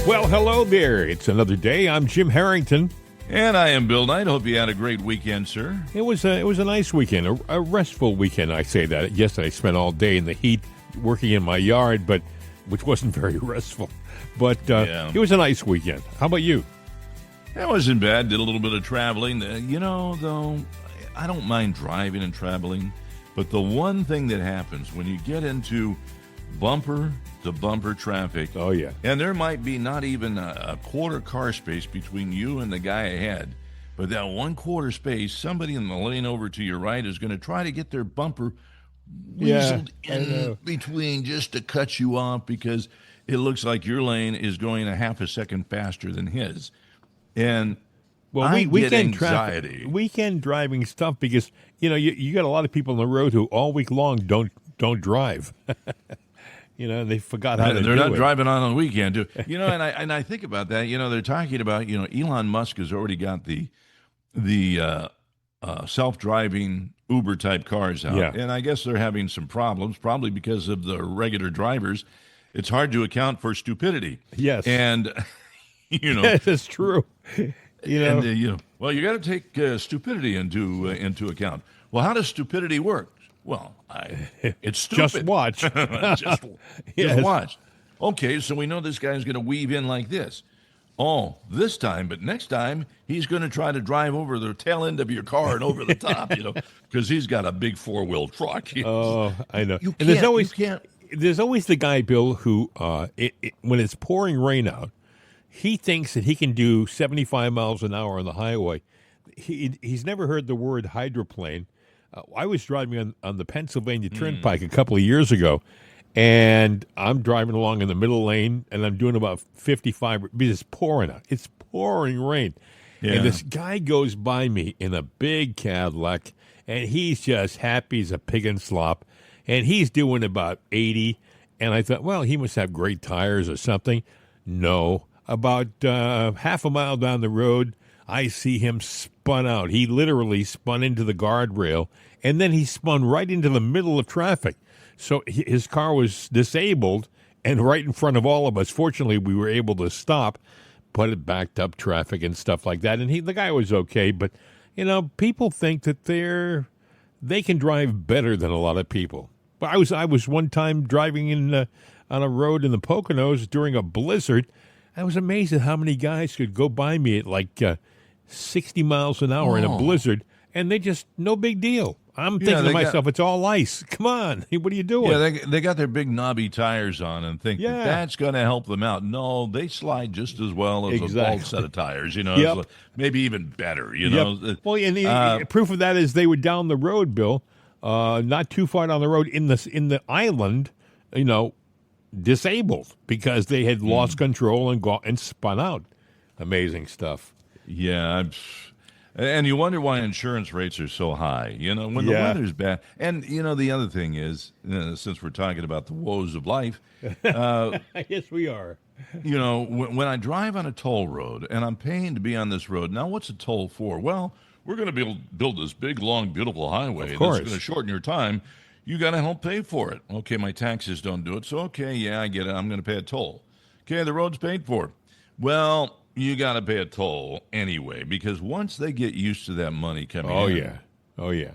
Well, hello there. It's another day. I'm Jim Harrington. And I am Bill Knight. Hope you had a great weekend, sir. It was a nice weekend, a restful weekend. I say that. Yesterday, I spent all day in the heat working in my yard, which wasn't very restful. But It was a nice weekend. How about you? It wasn't bad. Did a little bit of traveling. Though, I don't mind driving and traveling. But the one thing that happens when you get into bumper-to-bumper traffic. Oh, yeah. And there might be not even a quarter car space between you and the guy ahead. But that 1/4 space, somebody in the lane over to your right is going to try to get their bumper weaseled in between just to cut you off because it looks like your lane is going a half a second faster than his. And I get anxiety. Weekend driving stuff because, you got a lot of people on the road who all week long don't drive. They forgot how to do it. They're not driving on the weekend, too. And I think about that. They're talking about, Elon Musk has already got the self-driving Uber-type cars out. Yeah. And I guess they're having some problems, probably because of the regular drivers. It's hard to account for stupidity. Yes. And, Yes, it's true. Well, you got to take stupidity into account. Well, how does stupidity work? Well, it's stupid. Just watch. just watch. Okay, so we know this guy's going to weave in like this. Oh, this time, but next time he's going to try to drive over the tail end of your car and over the top, because he's got a big 4-wheel truck. Oh, I know. You and there's always the guy, Bill, who when it's pouring rain out, he thinks that he can do 75 miles an hour on the highway. He's never heard the word hydroplane. I was driving on the Pennsylvania Turnpike a couple of years ago, and I'm driving along in the middle lane, and I'm doing about 55 because it's pouring out. It's pouring rain. Yeah. And this guy goes by me in a big Cadillac, and he's just happy as a pig in slop, and he's doing about 80. And I thought, well, he must have great tires or something. No. About half a mile down the road, I see him spun out. He literally spun into the guardrail, and then he spun right into the middle of traffic. So his car was disabled and right in front of all of us. Fortunately, we were able to stop, but it backed up traffic and stuff like that. And the guy was okay, but, people think that they can drive better than a lot of people. But I was one time driving on a road in the Poconos during a blizzard. I was amazed at how many guys could go by me at like 60 miles an hour in a blizzard, and they just, no big deal. I'm thinking to myself, it's all ice. Come on, what are you doing? Yeah, they got their big knobby tires on and think that's going to help them out. No, they slide just as well as a bald set of tires, maybe even better, Well, and proof of that is they were down the road, Bill, not too far down the road in the island, disabled because they had lost control and spun out. Amazing stuff. Yeah, and you wonder why insurance rates are so high, when the weather's bad. And, the other thing is, since we're talking about the woes of life. Yes, we are. When I drive on a toll road and I'm paying to be on this road, now what's a toll for? Well, we're going to build this big, long, beautiful highway that's going to shorten your time. You got to help pay for it. Okay, my taxes don't do it. So, okay, yeah, I get it. I'm going to pay a toll. Okay, the road's paid for. Well, you got to pay a toll anyway, because once they get used to that money coming in. Oh, yeah.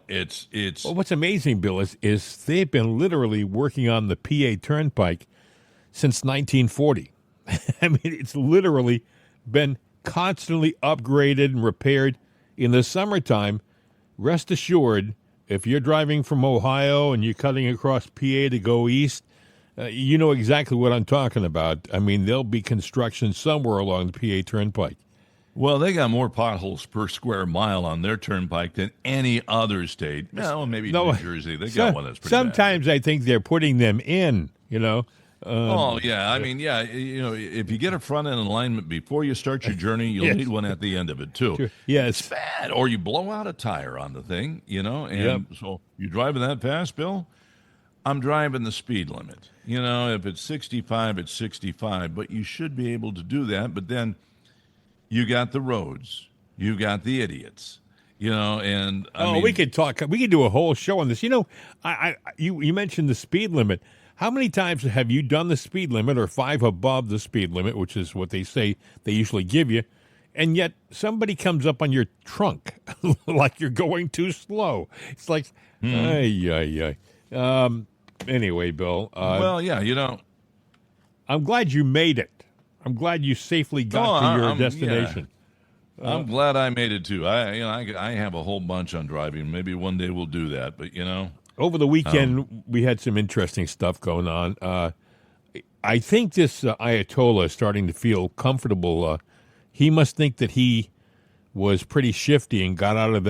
It's. Well, what's amazing, Bill, is they've been literally working on the PA Turnpike since 1940. I mean, it's literally been constantly upgraded and repaired. In the summertime, rest assured, if you're driving from Ohio and you're cutting across PA to go east, you know exactly what I'm talking about. I mean, there'll be construction somewhere along the PA Turnpike. Well, they got more potholes per square mile on their turnpike than any other state. No, maybe New Jersey. They got one that's pretty sometimes bad. I think they're putting them in, Oh, yeah. I mean, yeah, if you get a front-end alignment before you start your journey, you'll need one at the end of it, too. Sure. Yes. It's bad. Or you blow out a tire on the thing, and so you're driving that fast, Bill? I'm driving the speed limit. If it's 65, it's 65, but you should be able to do that. But then you got the roads. You got the idiots. And we could talk. We could do a whole show on this. You mentioned the speed limit. How many times have you done the speed limit or 5 above the speed limit, which is what they say they usually give you, and yet somebody comes up on your trunk like you're going too slow? It's like, ay. Anyway, Bill. Well, yeah, I'm glad you made it. I'm glad you safely got to your destination. Yeah. I'm glad I made it too. I have a whole bunch on driving. Maybe one day we'll do that. But over the weekend we had some interesting stuff going on. I think this Ayatollah is starting to feel comfortable. He must think that he was pretty shifty and got out of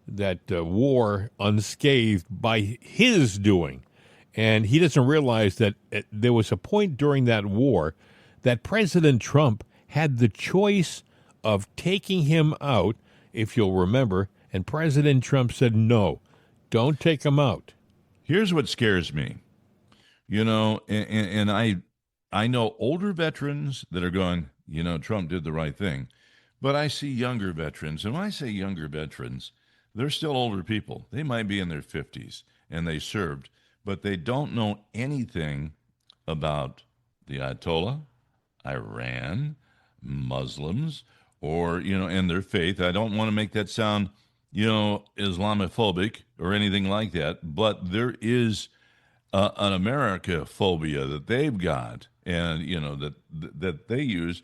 that war unscathed by his doing. And he doesn't realize that there was a point during that war that President Trump had the choice of taking him out, if you'll remember, and President Trump said, no, don't take him out. Here's what scares me. And I know older veterans that are going, Trump did the right thing. But I see younger veterans, and when I say younger veterans, they're still older people. They might be in their 50s, and they served, but they don't know anything about the Ayatollah, Iran, Muslims, or, and their faith. I don't want to make that sound, Islamophobic or anything like that, but there is an America phobia that they've got, and, that they use.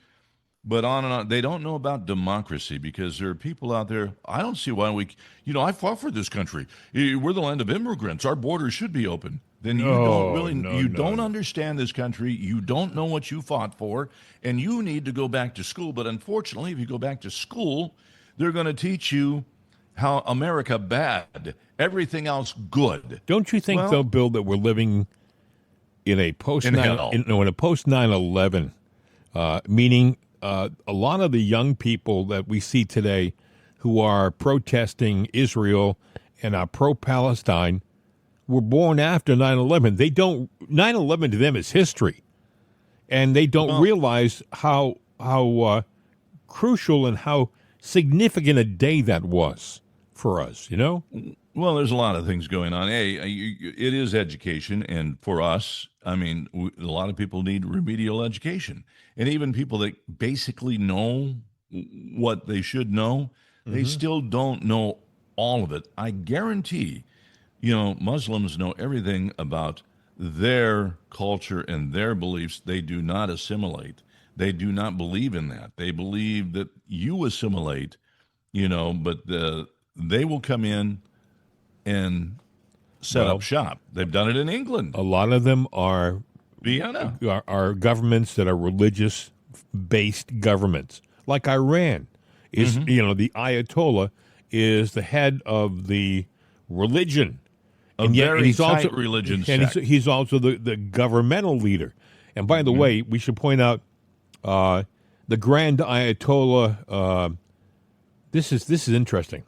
But on and on, they don't know about democracy because there are people out there. I don't see why I fought for this country. We're the land of immigrants. Our borders should be open. Then you don't understand this country. You don't know what you fought for, and you need to go back to school. But unfortunately, if you go back to school, they're going to teach you how America bad, everything else good. Don't you think, though, Bill, that we're living in a post 9/11, meaning a lot of the young people that we see today who are protesting Israel and are pro-Palestine were born after 9/11. 9/11 to them is history, and they don't realize how crucial and how significant a day that was for us. Well, there's a lot of things going on. It is education, and for us, a lot of people need remedial education, and even people that basically know what they should know, they still don't know all of it. I guarantee, Muslims know everything about their culture and their beliefs. They do not assimilate. They do not believe in that. They believe that you assimilate, but they will come in and set up shop. They've done it in England. A lot of them are Vienna. Are governments that are religious-based governments, like Iran. Is the Ayatollah is the head of the religion, and he's also religion, and he's also the governmental leader. And by the way, we should point out the Grand Ayatollah. This is interesting.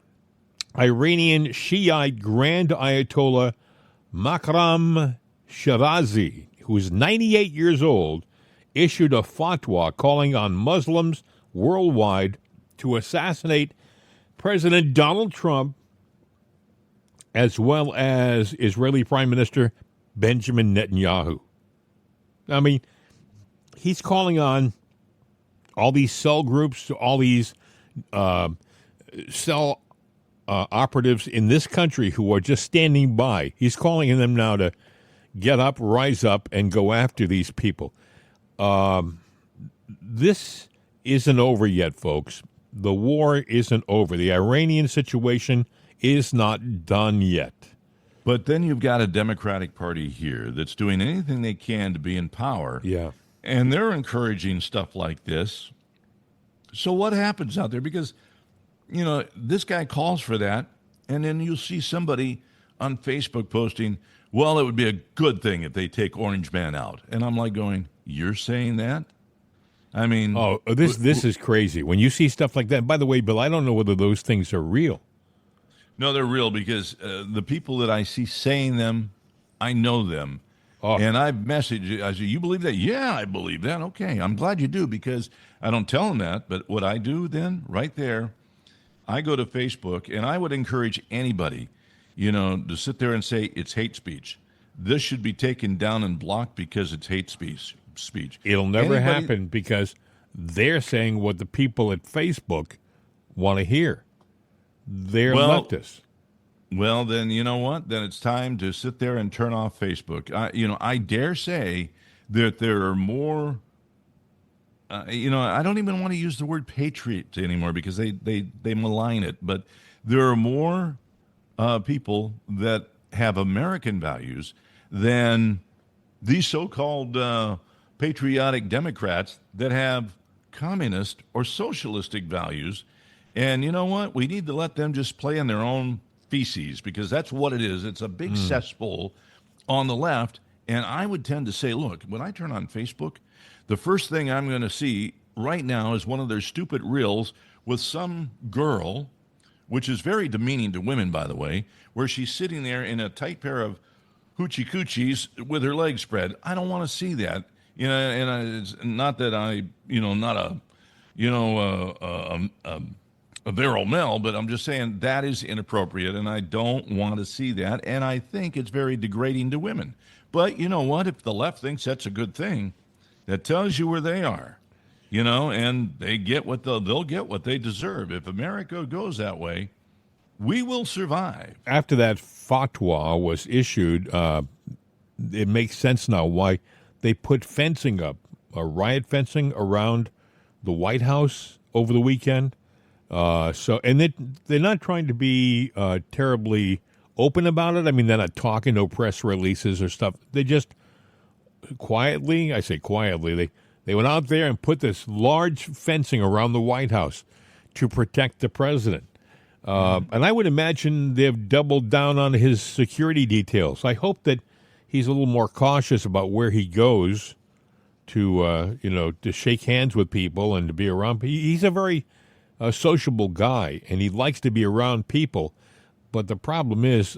Iranian Shiite Grand Ayatollah Makarem Shirazi, who is 98 years old, issued a fatwa calling on Muslims worldwide to assassinate President Donald Trump as well as Israeli Prime Minister Benjamin Netanyahu. He's calling on all these cell groups, all these cell operatives in this country who are just standing by. He's calling on them now to get up, rise up, and go after these people. This isn't over yet, folks. The war isn't over. The Iranian situation is not done yet. But then you've got a Democratic Party here that's doing anything they can to be in power. Yeah. And they're encouraging stuff like this. So what happens out there? Because, this guy calls for that, and then you'll see somebody on Facebook posting, well, it would be a good thing if they take Orange Man out. And I'm like going, you're saying that? This is crazy. When you see stuff like that, by the way, Bill, I don't know whether those things are real. No, they're real because the people that I see saying them, I know them. Oh. And I've messaged, I say, you believe that? Yeah, I believe that. Okay, I'm glad you do because I don't tell them that. But what I do then, right there, I go to Facebook, and I would encourage anybody, to sit there and say it's hate speech. this should be taken down and blocked because it's hate speech. It'll never happen because they're saying what the people at Facebook want to hear. They're leftists. Well, then you know what? Then it's time to sit there and turn off Facebook. I dare say that there are more. I don't even want to use the word patriot anymore because they malign it. But there are more people that have American values than these so-called patriotic Democrats that have communist or socialistic values. And you know what? We need to let them just play in their own feces because that's what it is. It's a big cesspool on the left. And I would tend to say, look, when I turn on Facebook, the first thing I'm going to see right now is one of their stupid reels with some girl, which is very demeaning to women, by the way, where she's sitting there in a tight pair of hoochie coochies with her legs spread. I don't want to see that. It's not that not a virile male, but I'm just saying that is inappropriate, and I don't want to see that, and I think it's very degrading to women. But you know what? If the left thinks that's a good thing, that tells you where they are, and they get they'll get what they deserve. If America goes that way, we will survive. After that fatwa was issued, it makes sense now why they put fencing up, riot fencing around the White House over the weekend. They're not trying to be terribly open about it. I mean, they're not talking, no press releases or stuff. They just quietly, I say quietly, they went out there and put this large fencing around the White House to protect the president. And I would imagine they've doubled down on his security details. I hope that he's a little more cautious about where he goes to shake hands with people and to be around. He's a very sociable guy, and he likes to be around people. But the problem is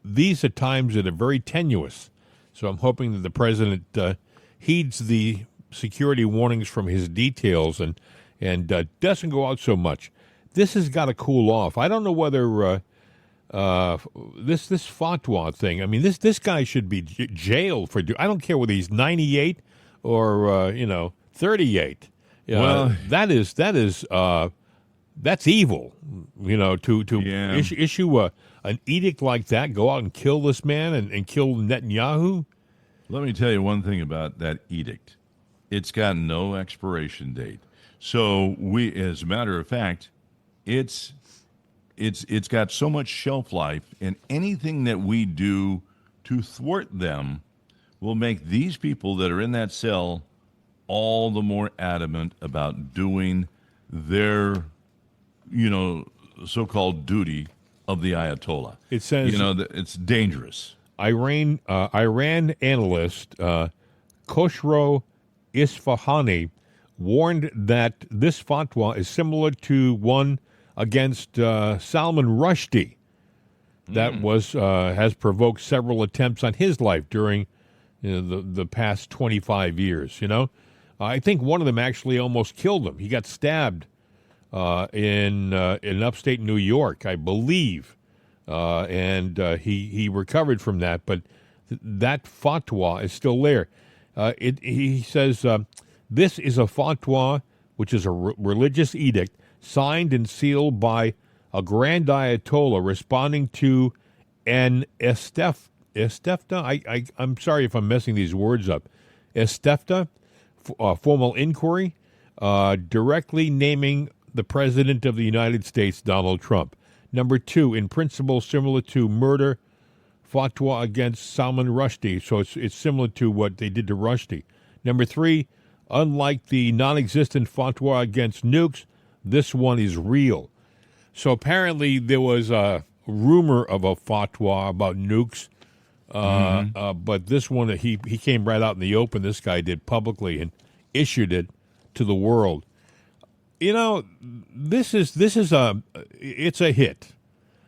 these are times that are very tenuous. So I'm hoping that the president heeds the security warnings from his details and doesn't go out so much. This has got to cool off. I don't know whether this fatwa thing. I mean, this guy should be jailed for. I don't care whether he's 98 or 38. Well, that's evil. To issue an edict like that, go out and kill this man and kill Netanyahu. Let me tell you one thing about that edict. It's got no expiration date. So as a matter of fact, it's got so much shelf life, and anything that we do to thwart them will make these people that are in that cell all the more adamant about doing their, so-called duty of the Ayatollah. It says it's dangerous. Iran analyst Khosrow Isfahani warned that this fatwa is similar to one against Salman Rushdie that has provoked several attempts on his life during the past 25 years. I think one of them actually almost killed him. He got stabbed in upstate New York, I believe, and he recovered from that. But that fatwa is still there. He says this is a fatwa, which is a religious edict signed and sealed by a grand Ayatollah responding to an estefta. I'm sorry if I'm messing these words up. Estefta, formal inquiry, directly naming the President of the United States, Donald Trump. Number 2, in principle, similar to murder fatwa against Salman Rushdie. So it's similar to what they did to Rushdie. Number 3, unlike the non-existent fatwa against nukes, this one is real. So apparently there was a rumor of a fatwa about nukes, but this one, he came right out in the open, this guy did publicly, and issued it to the world. This is it's a hit.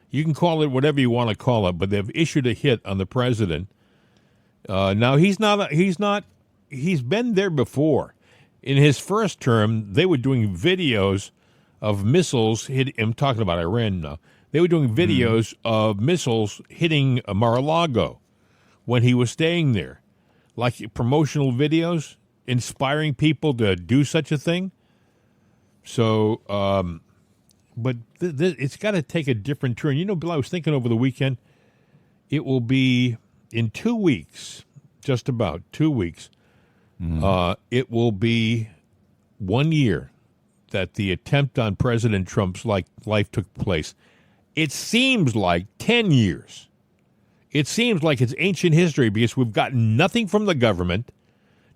You can call it whatever you want to call it, but they've issued a hit on the president. Now he's been there before. In his first term, they were doing videos of missiles I'm talking about Iran now. They were doing videos of missiles hitting Mar-a-Lago, when he was staying there, like promotional videos inspiring people to do such a thing. So, but it's got to take a different turn. You know, Bill, I was thinking over the weekend, it will be in 2 weeks, just about 2 weeks, it will be 1 year that the attempt on President Trump's life took place. It seems like 10 years. It seems like it's ancient history because we've gotten nothing from the government.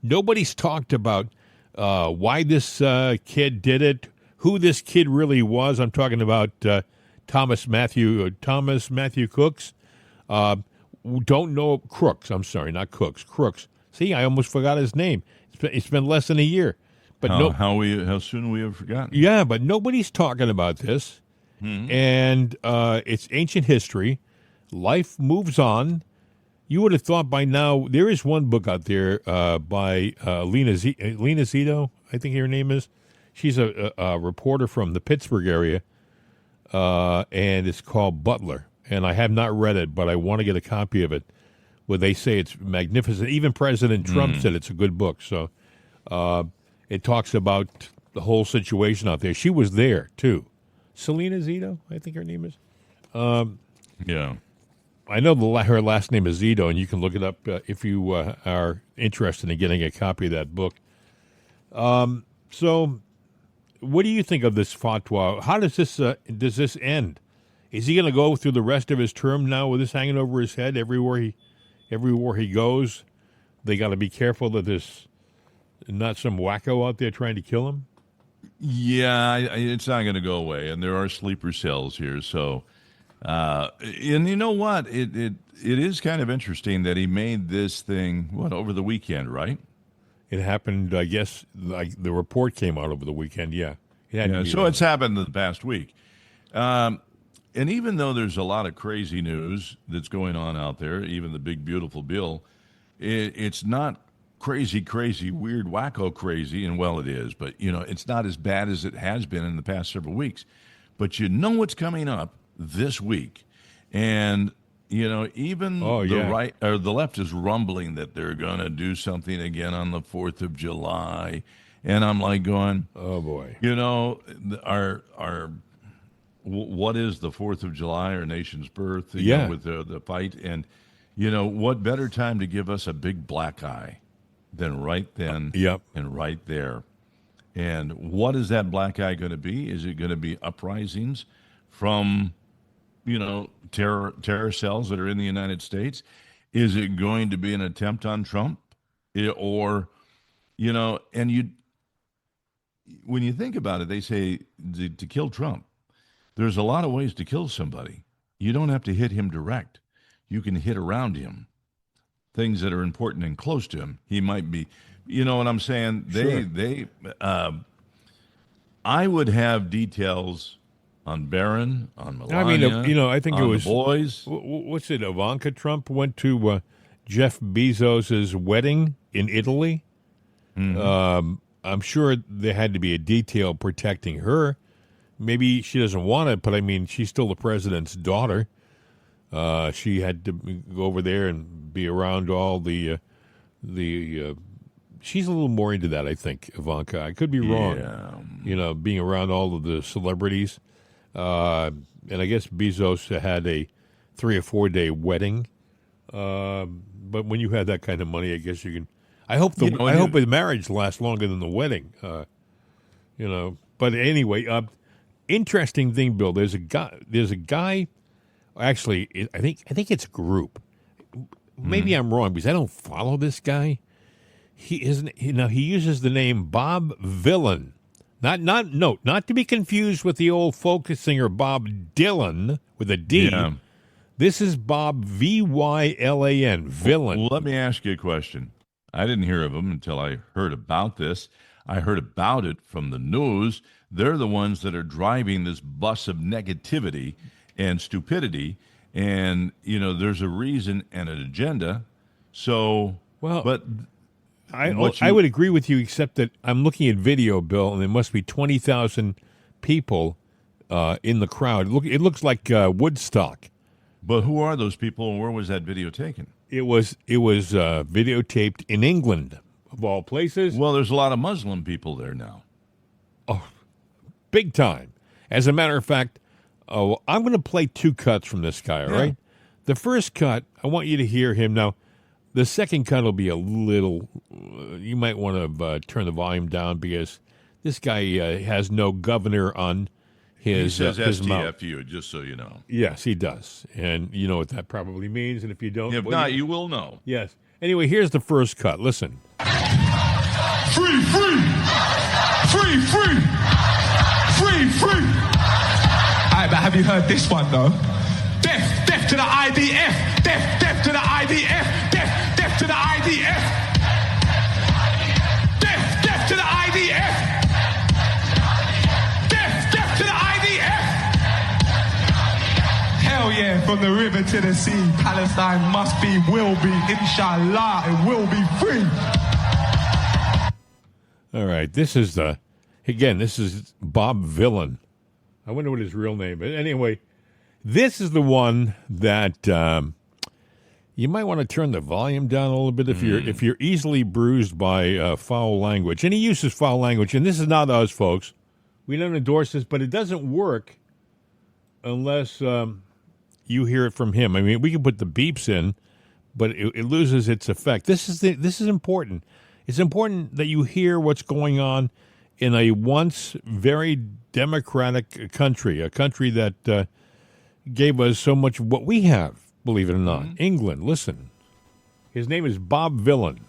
Nobody's talked about why this kid did it, who this kid really was. I'm talking about Thomas Matthew Cooks. Don't know Crooks. I'm sorry, not Cooks. Crooks. See, I almost forgot his name. It's been less than a year. But how soon we have forgotten? Yeah, but nobody's talking about this, and it's ancient history. Life moves on. You would have thought by now there is one book out there by Lena Zito, I think her name is. She's a reporter from the Pittsburgh area, and it's called Butler. And I have not read it, but I want to get a copy of it, where they say it's magnificent. Even President Trump said it's a good book. So it talks about the whole situation out there. She was there, too. Selena Zito, I think her name is. Yeah. I know her last name is Zito, and you can look it up if you are interested in getting a copy of that book. So what do you think of this fatwa? How does this end? Is he going to go through the rest of his term now with this hanging over his head everywhere he goes? They got to be careful that there's not some wacko out there trying to kill him. Yeah, it's not going to go away, and there are sleeper cells here. So, and you know what? It is kind of interesting that he made this thing over the weekend, right? It happened, I guess. Like the report came out over the weekend. Yeah, so it's happened in the past week. And even though there's a lot of crazy news that's going on out there, even the big, beautiful bill, it's not crazy, weird, wacko crazy. And well, it is. But, it's not as bad as it has been in the past several weeks. But you know what's coming up this week. And, even the right or the left is rumbling that they're going to do something again on the 4th of July. And I'm like going, oh, boy. What is the 4th of July, our nation's birth, with the fight? And, what better time to give us a big black eye than right then and right there? And what is that black eye going to be? Is it going to be uprisings from, terror cells that are in the United States? Is it going to be an attempt on Trump? When you think about it, they say to kill Trump, there's a lot of ways to kill somebody. You don't have to hit him direct. You can hit around him. Things that are important and close to him. He might be, you know what I'm saying? I would have details on Barron, on Melania. I think it was the boys. What's it? Ivanka Trump went to Jeff Bezos's wedding in Italy. Mm-hmm. I'm sure there had to be a detail protecting her. Maybe she doesn't want it, but she's still the president's daughter. She had to go over there and be around all the. She's a little more into that, I think, Ivanka. I could be wrong. Yeah. Being around all of the celebrities, and I guess Bezos had a 3 or 4 day wedding. But when you have that kind of money, I guess you can. I hope the marriage lasts longer than the wedding. But anyway. Interesting thing, Bill. There's a guy. Actually, I think it's a group. Maybe I'm wrong because I don't follow this guy. He uses the name Bob Villain, not to be confused with the old folk singer Bob Dylan with a D. Yeah. This is Bob Vylan, Villain. Well, let me ask you a question. I didn't hear of him until I heard about this. I heard about it from the news. They're the ones that are driving this bus of negativity and stupidity. And, there's a reason and an agenda. So, I would agree with you, except that I'm looking at video, Bill, and there must be 20,000 people in the crowd. It looks like Woodstock. But who are those people, and where was that video taken? It was videotaped in England, of all places. Well, there's a lot of Muslim people there now. Big time. As a matter of fact, I'm going to play 2 cuts from this guy, all right? The first cut, I want you to hear him. Now, the second cut will be a little, you might want to turn the volume down because this guy has no governor on his mouth. He says STFU, just so you know. Yes, he does. And you know what that probably means. And if you don't. If not, you will know. Yes. Anyway, here's the first cut. Listen. Free, free! Free, free! Free, free! All right, but have you heard this one, though? Death, death to the IDF! Death, death to the IDF! Death, death to the IDF! Death, death to the IDF! Death, death to the IDF! Hell yeah, from the river to the sea, Palestine must be, will be, inshallah, it will be free. All right, this is Bob Villain. I wonder what his real name is. Anyway, this is the one that you might want to turn the volume down a little bit if you're easily bruised by foul language. And he uses foul language, and this is not us, folks. We don't endorse this, but it doesn't work unless you hear it from him. I mean, we can put the beeps in, but it loses its effect. This is important. It's important that you hear what's going on in a once very democratic country, a country that gave us so much of what we have, believe it or not. England, listen. His name is Bob Villain.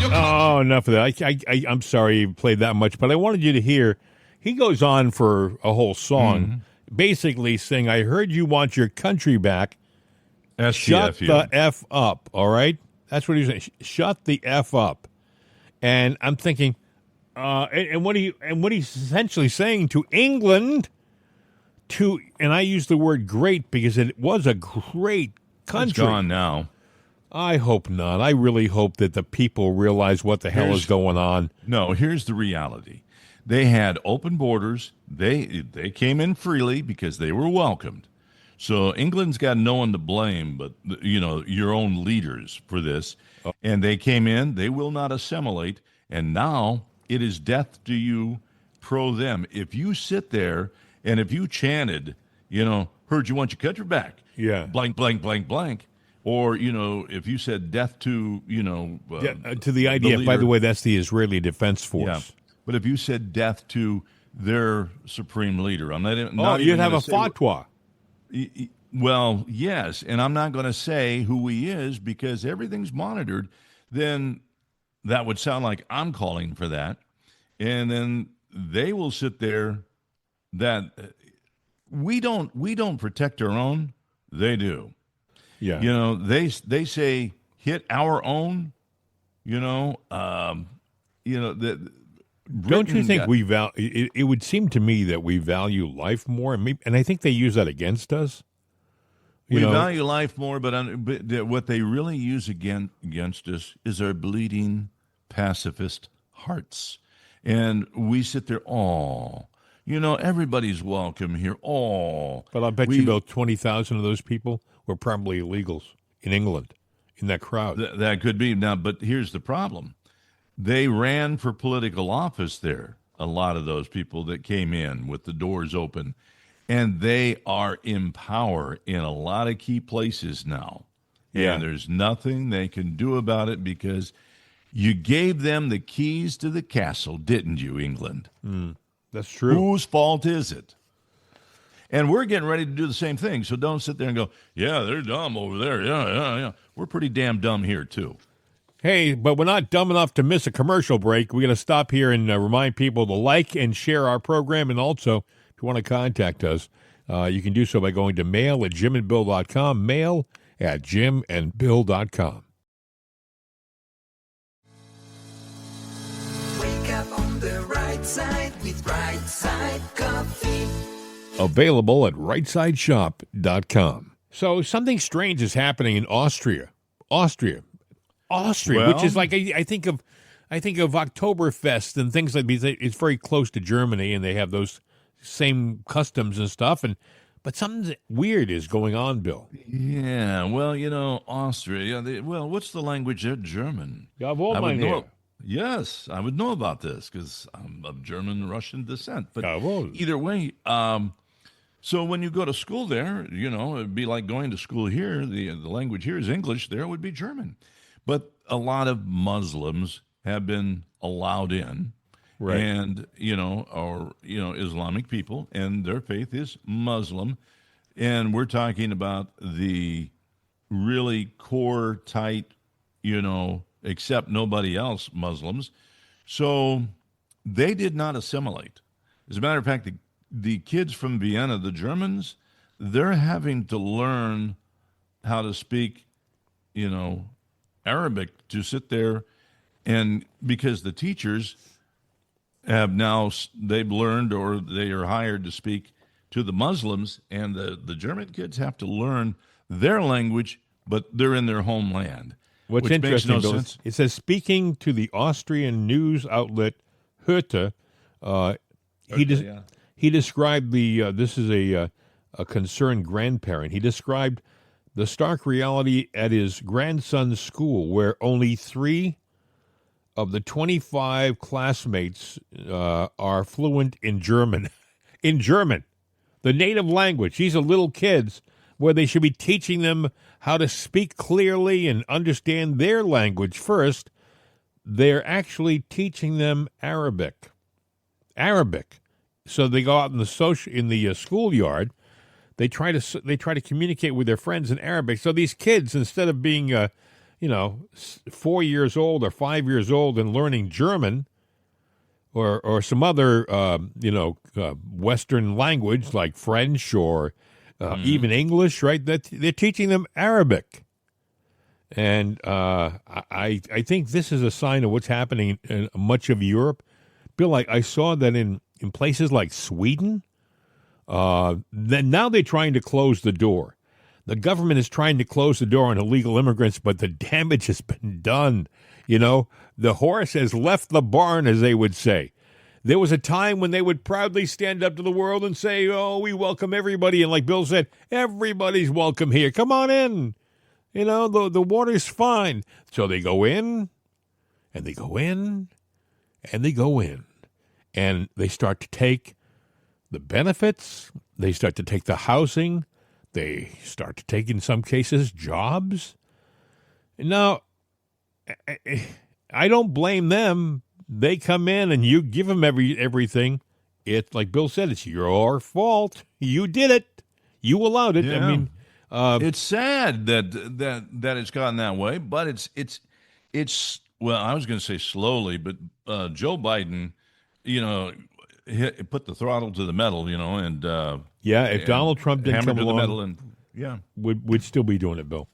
Oh, enough of that. I'm sorry you played that much, but I wanted you to hear. He goes on for a whole song, basically saying, I heard you want your country back. STFU. Shut the F up, all right? That's what he's saying. Shut the F up. And I'm thinking, and what he's essentially saying to England, and I use the word great because it was a great country. It's gone now. I hope not. I really hope that the people realize what the hell is going on. No, here's the reality. They had open borders. They came in freely because they were welcomed. So England's got no one to blame but, your own leaders for this. Oh. And they came in. They will not assimilate. And now it is death to you, pro them. If you sit there and if you chanted, heard you want your country back. Yeah. Blank, blank, blank, blank. Or, if you said death to, to the IDF, by the way, that's the Israeli Defense Force. Yeah. But if you said death to their supreme leader, I'm not you'd have a fatwa. Well, yes, and I'm not going to say who he is because everything's monitored. Then that would sound like I'm calling for that. And then they will sit there that we don't protect our own. They do. Yeah. They say hit our own, Don't you think we value? It would seem to me that we value life more, and I think they use that against us. We value life more, but what they really use against us is our bleeding pacifist hearts, and we sit there, everybody's welcome here. But I bet you about 20,000 of those people were probably illegals in England, in that crowd. That could be. Now, but here's the problem. They ran for political office there, a lot of those people that came in with the doors open, and they are in power in a lot of key places now. Yeah. And there's nothing they can do about it because you gave them the keys to the castle, didn't you, England? That's true. Whose fault is it? And we're getting ready to do the same thing, so don't sit there and go, yeah, they're dumb over there. Yeah. We're pretty damn dumb here, too. Hey, but we're not dumb enough to miss a commercial break. We're going to stop here and remind people to like and share our program. And also, if you want to contact us, you can do so by going to mail@jimandbill.com, mail@jimandbill.com. Wake up on the right side with Right Side Coffee. Available at rightsideshop.com. So something strange is happening in Austria, which is like I think of Oktoberfest and things like these. It's very close to Germany, and they have those same customs and stuff. But something weird is going on, Bill. Yeah, well, Austria. What's the language there? German. Jawohl, I would mein Herr. Yes, I would know about this because I'm of German-Russian descent. But Jawohl. either way, so when you go to school there, it'd be like going to school here. The language here is English. There would be German. But a lot of Muslims have been allowed in. Right. And, Islamic people, and their faith is Muslim. And we're talking about the really core, tight, accept nobody else Muslims. So they did not assimilate. As a matter of fact, the kids from Vienna, the Germans, they're having to learn how to speak, Arabic to sit there. And because the teachers they've learned or they are hired to speak to the Muslims, and the German kids have to learn their language, but they're in their homeland. What's which makes interesting, no Bill, sense. it says, speaking to the Austrian news outlet Heute, he described this is a concerned grandparent. He described the stark reality at his grandson's school, where only 3 of the 25 classmates are fluent in German. In German, the native language. These are little kids where they should be teaching them how to speak clearly and understand their language first. They're actually teaching them Arabic. So they go out in the schoolyard. They try to communicate with their friends in Arabic. So these kids, instead of being 4 years old or 5 years old and learning German or some other Western language like French or even English, right? That they're teaching them Arabic. And I think this is a sign of what's happening in much of Europe. Bill, I saw that in places like Sweden, then now they're trying to close the door. The government is trying to close the door on illegal immigrants, but the damage has been done. The horse has left the barn, as they would say. There was a time when they would proudly stand up to the world and say, oh, we welcome everybody. And like Bill said, everybody's welcome here. Come on in. The water's fine. So they go in, and they go in, and they go in. And they start to take the benefits. They start to take the housing. They start to take, in some cases, jobs. Now, I don't blame them. They come in and you give them everything. It's like Bill said, it's your fault. You did it. You allowed it. Yeah. I mean, it's sad that it's gotten that way, but it's well, I was going to say slowly, but Joe Biden, put the throttle to the metal, and if Donald Trump didn't come along, the metal and we'd still be doing it, Bill.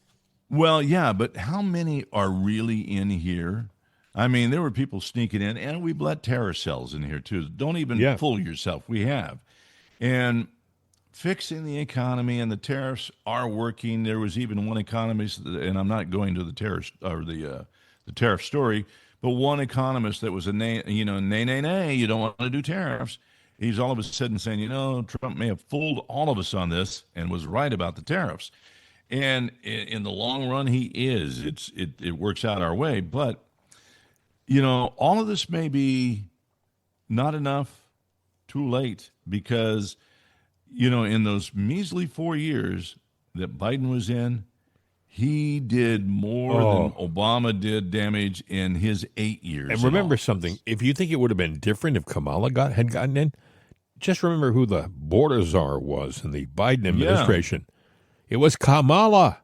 Well, yeah, but how many are really in here? I mean, there were people sneaking in, and we've let terror cells in here too. Don't even fool yourself. We have, and fixing the economy and the tariffs are working. There was even one economist, and I'm not going to the tariff or the tariff story, but one economist that was nay, you don't want to do tariffs. He's all of a sudden saying, Trump may have fooled all of us on this and was right about the tariffs. And in the long run, he is. It works out our way. But, all of this may be not enough, too late, because, in those measly 4 years that Biden was in, he did more than Obama did damage in his 8 years. And remember something. If you think it would have been different if Kamala had gotten in, just remember who the border czar was in the Biden administration. It was Kamala.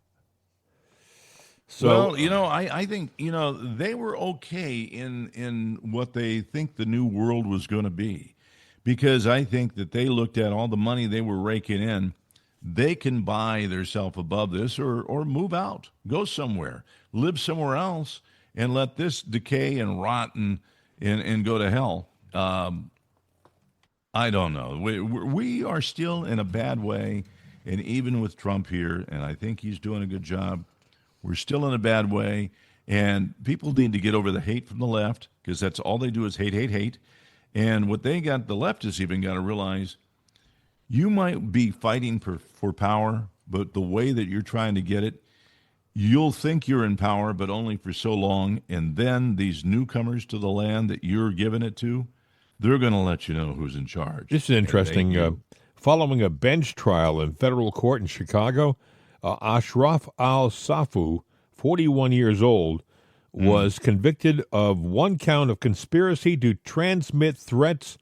So, well, I think, they were okay in what they think the new world was going to be, because I think that they looked at all the money they were raking in. They can buy themselves above this or move out, go somewhere, live somewhere else, and let this decay and rot and go to hell. I don't know. We are still in a bad way, and even with Trump here, and I think he's doing a good job, we're still in a bad way, and people need to get over the hate from the left, because that's all they do is hate, hate, hate. And what the leftists even got to realize, you might be fighting for power, but the way that you're trying to get it, you'll think you're in power, but only for so long, and then these newcomers to the land that you're giving it to, they're going to let you know who's in charge. This is interesting. Following a bench trial in federal court in Chicago, Ashraf al-Safu, 41 years old, was convicted of one count of conspiracy to transmit threats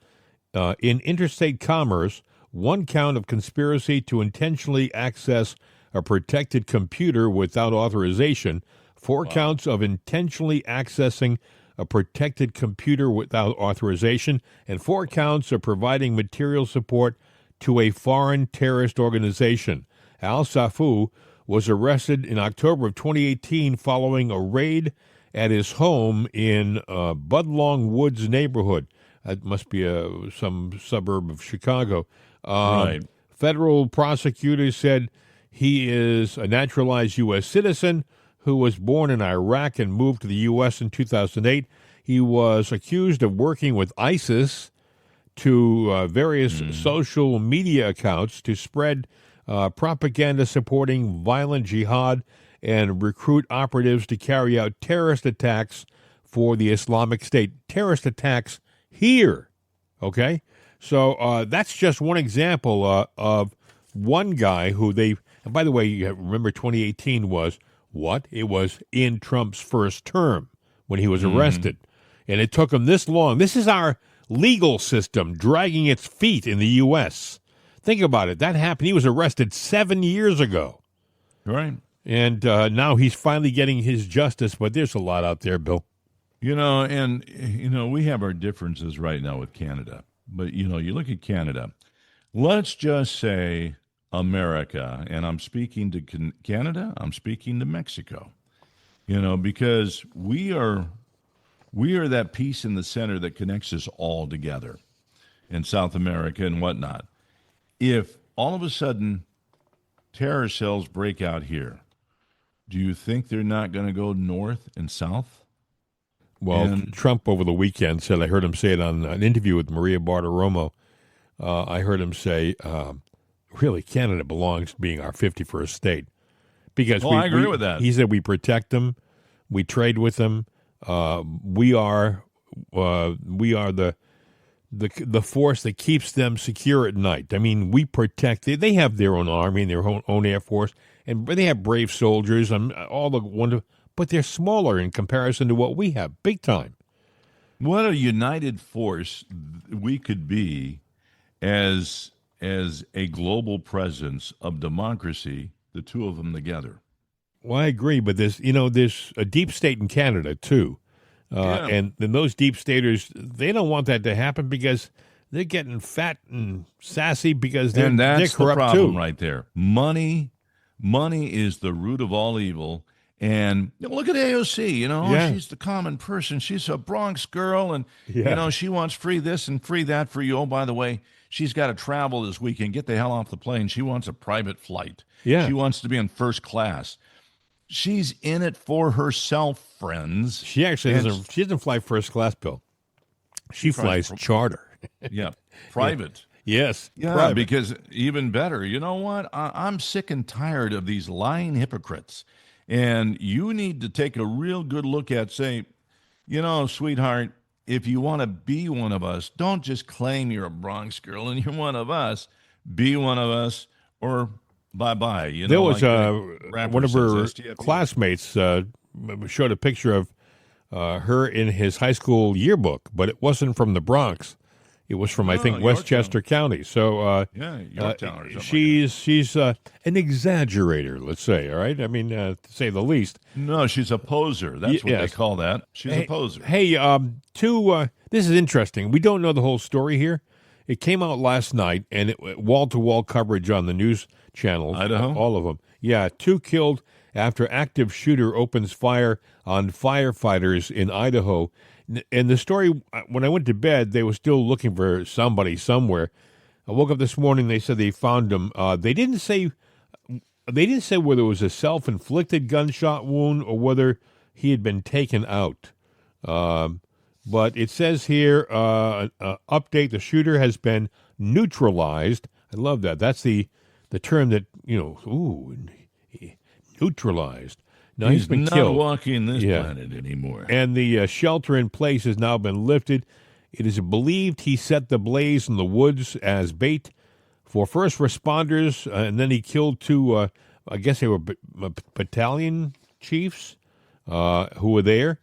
in interstate commerce, one count of conspiracy to intentionally access a protected computer without authorization, four counts of intentionally accessing a protected computer without authorization, and 4 counts of providing material support to a foreign terrorist organization. Al-Safu was arrested in October of 2018 following a raid at his home in Budlong Woods neighborhood. That must be some suburb of Chicago. Right. Federal prosecutors said he is a naturalized U.S. citizen who was born in Iraq and moved to the U.S. in 2008. He was accused of working with ISIS to various social media accounts to spread propaganda supporting violent jihad and recruit operatives to carry out terrorist attacks for the Islamic State. Terrorist attacks here, okay? So that's just one example of one guy who they... And by the way, you remember 2018 was what? It was in Trump's first term when he was arrested. And it took him this long. This is our legal system dragging its feet in the U.S. Think about it. That happened. He was arrested 7 years ago. Right. And now he's finally getting his justice, but there's a lot out there, Bill. We have our differences right now with Canada. But, you look at Canada. Let's just say America, and I'm speaking to Canada, I'm speaking to Mexico, because we are that piece in the center that connects us all together in South America and whatnot. If all of a sudden terror cells break out here, do you think they're not going to go north and south? Well, Trump over the weekend said, I heard him say it on an interview with Maria Bartiromo, I heard him say, really, Canada belongs to being our 51st state. Because I agree with that. He said we protect them, we trade with them, we are the force that keeps them secure at night. I mean, we protect. They have their own army and their own air force, and they have brave soldiers and all the wonderful. But they're smaller in comparison to what we have, big time. What a united force we could be as a global presence of democracy, the two of them together. Well, I agree, but there's a deep state in Canada too, and those deep staters, they don't want that to happen because they're getting fat and sassy because they're corrupt too. And that's the problem right there. Money is the root of all evil. And look at AOC, she's the common person. She's a Bronx girl, and, she wants free this and free that for you. Oh, by the way, she's got to travel this weekend. Get the hell off the plane. She wants a private flight. Yeah. She wants to be in first class. She's in it for herself, friends. She actually doesn't fly first class, Bill. She flies charter. Yeah, private. Yes. Yeah, private. Because even better, you know what? I'm sick and tired of these lying hypocrites. And you need to take a real good look at, say, sweetheart, if you want to be one of us, don't just claim you're a Bronx girl and you're one of us. Be one of us or bye-bye. There was one of her classmates showed a picture of her in his high school yearbook, but it wasn't from the Bronx. It was from, I think, Westchester County. So, Yorktown or something. She's an exaggerator, let's say, all right? I mean, to say the least. No, she's a poser. That's what they call that. She's a poser. Hey, this is interesting. We don't know the whole story here. It came out last night, and wall-to-wall coverage on the news channels. Idaho? All of them. Yeah, 2 killed after active shooter opens fire on firefighters in Idaho. And the story, when I went to bed, they were still looking for somebody somewhere. I woke up this morning, they said they found him. They didn't say whether it was a self-inflicted gunshot wound or whether he had been taken out. But it says here, update, the shooter has been neutralized. I love that. That's the term that, neutralized. Now he's been not killed. Walking this planet anymore. And the shelter in place has now been lifted. It is believed he set the blaze in the woods as bait for first responders, and then he killed two, I guess they were battalion chiefs who were there,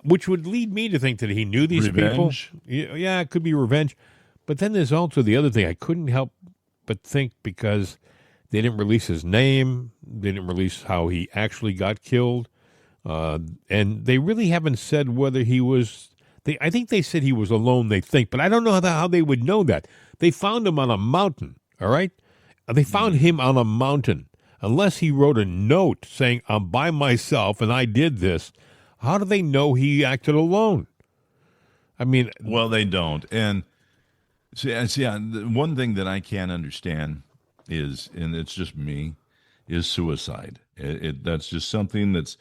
which would lead me to think that he knew these Revenge? people. Yeah, it could be revenge. But then there's also the other thing. I couldn't help but think, because they didn't release his name, they didn't release how he actually got killed, and they really haven't said whether he was... I think they said he was alone, they think, but I don't know how they would know that. They found him on a mountain, all right? They found him on a mountain. Unless he wrote a note saying, I'm by myself and I did this, how do they know he acted alone? I mean... Well, they don't. And see, one thing that I can't understand is, and it's just me, is suicide. That's just something that's,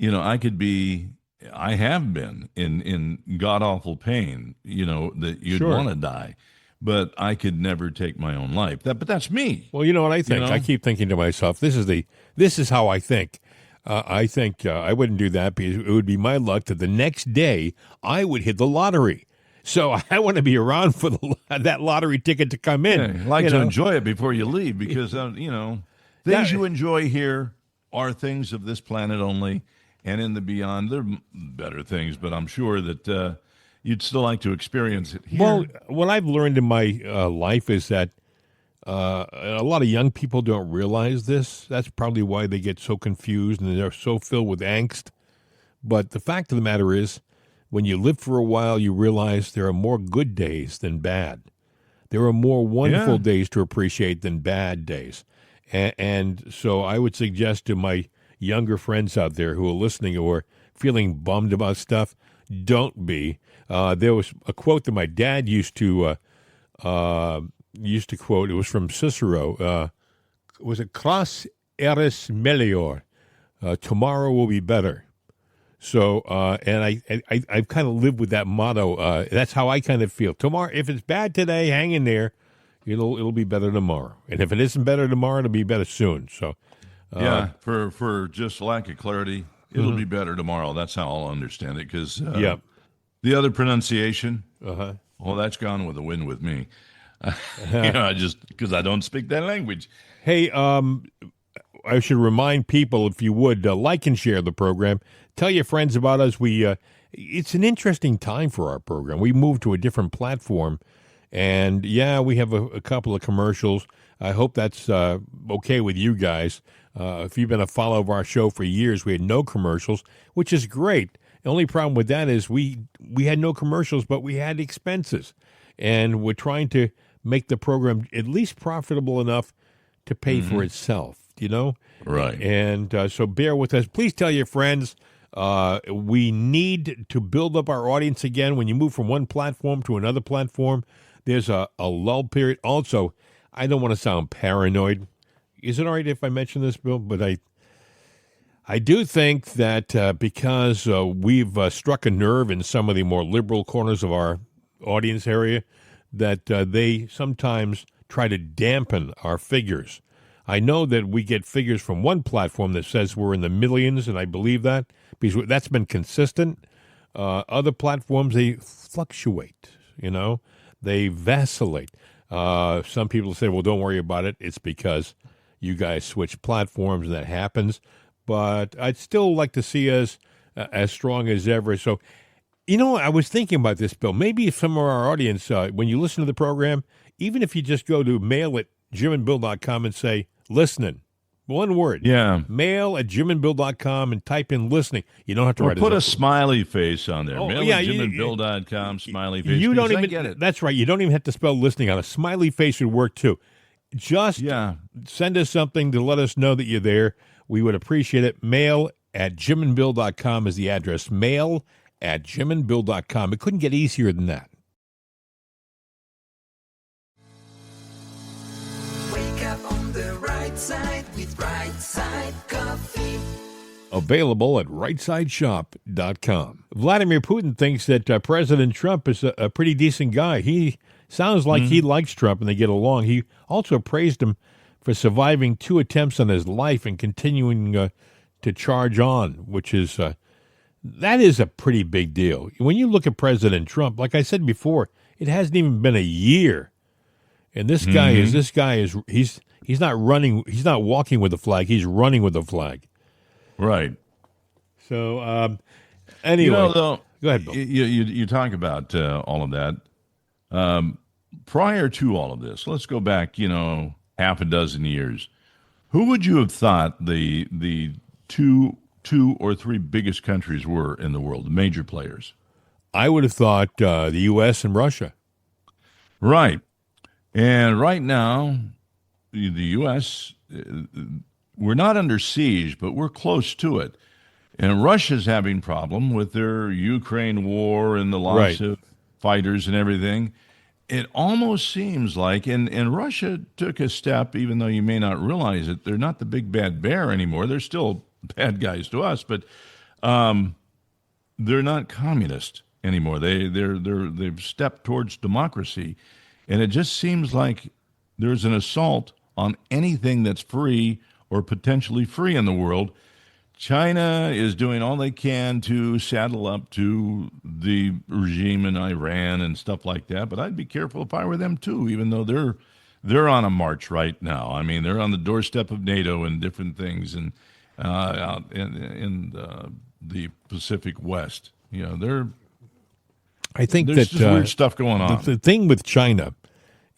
I have been in god-awful pain, that you'd want to die, but I could never take my own life. But that's me. Well, you know what I think? I keep thinking to myself, this is how I think. I think I wouldn't do that, because it would be my luck that the next day I would hit the lottery. So I want to be around for that lottery ticket to come in. Yeah, like to enjoy it before you leave, because, things you enjoy here are things of this planet only, and in the beyond, there are better things, but I'm sure that you'd still like to experience it here. Well, what I've learned in my life is that a lot of young people don't realize this. That's probably why they get so confused and they're so filled with angst. But the fact of the matter is, when you live for a while, you realize there are more good days than bad. There are more wonderful days to appreciate than bad days. And so I would suggest to my younger friends out there who are listening or are feeling bummed about stuff, don't be. There was a quote that my dad used to quote. It was from Cicero. Was it "Cras eris melior"? Tomorrow will be better. So, and I've kind of lived with that motto. That's how I kind of feel. Tomorrow, if it's bad today, hang in there. It'll be better tomorrow. And if it isn't better tomorrow, it'll be better soon. So, for just lack of clarity, it'll be better tomorrow. That's how I'll understand it. Because the other pronunciation, well, that's gone with the wind with me. Just because I don't speak that language. Hey, I should remind people, if you would, like and share the program. Tell your friends about us. It's an interesting time for our program. We moved to a different platform, and we have a couple of commercials. I hope that's okay with you guys. If you've been a follower of our show for years, we had no commercials, which is great. The only problem with that is we had no commercials, but we had expenses, and we're trying to make the program at least profitable enough to pay for itself. Right. And so bear with us. Please tell your friends. We need to build up our audience again. When you move from one platform to another platform, there's a lull period. Also, I don't want to sound paranoid. Is it all right if I mention this, Bill? But I do think that because we've struck a nerve in some of the more liberal corners of our audience area, that they sometimes try to dampen our figures. I know that we get figures from one platform that says we're in the millions, and I believe that because that's been consistent. Other platforms, they fluctuate, they vacillate. Some people say, well, don't worry about it. It's because you guys switch platforms and that happens. But I'd still like to see us as strong as ever. So, I was thinking about this, Bill. Maybe if some of our audience, when you listen to the program, even if you just go to mail@jimandbill.com and say, listening, one word. Yeah. mail@jimandbill.com and type in listening. You don't have to write put a smiley face on there. mail@jimandbill.com, smiley face. You don't even get it. That's right. You don't even have to spell listening out. A smiley face would work too. Just send us something to let us know that you're there. we would appreciate it. Mail@jimandbill.com is the address. Mail@jimandbill.com. It couldn't get easier than that. Wake up on the right side with Right Side Coffee. Available at rightsideshop.com. Vladimir Putin thinks that President Trump is a pretty decent guy. He sounds like he likes Trump and they get along. He also praised him for surviving 2 attempts on his life and continuing to charge on, which is that is a pretty big deal. When you look at President Trump, like I said before, it hasn't even been a year, and this guy is he's not walking with the flag. He's running with the flag. Right. So anyway, though, go ahead, Bill. You talk about all of that. Prior to all of this, let's go back, half a dozen years. Who would you have thought the two or three biggest countries were in the world, the major players? I would have thought the U.S. and Russia. Right. And right now, the U.S., we're not under siege, but we're close to it. And Russia's having problem with their Ukraine war and the loss of fighters and everything. It almost seems like, and Russia took a step, even though you may not realize it, they're not the big bad bear anymore. They're still bad guys to us, but they're not communist anymore. They've stepped towards democracy. And it just seems like there's an assault on anything that's free or potentially free in the world. China is doing all they can to saddle up to the regime in Iran and stuff like that. But I'd be careful if I were them too, even though they're on a march right now. I mean, they're on the doorstep of NATO and different things, and out in the Pacific West. I think there's that just weird stuff going on. The thing with China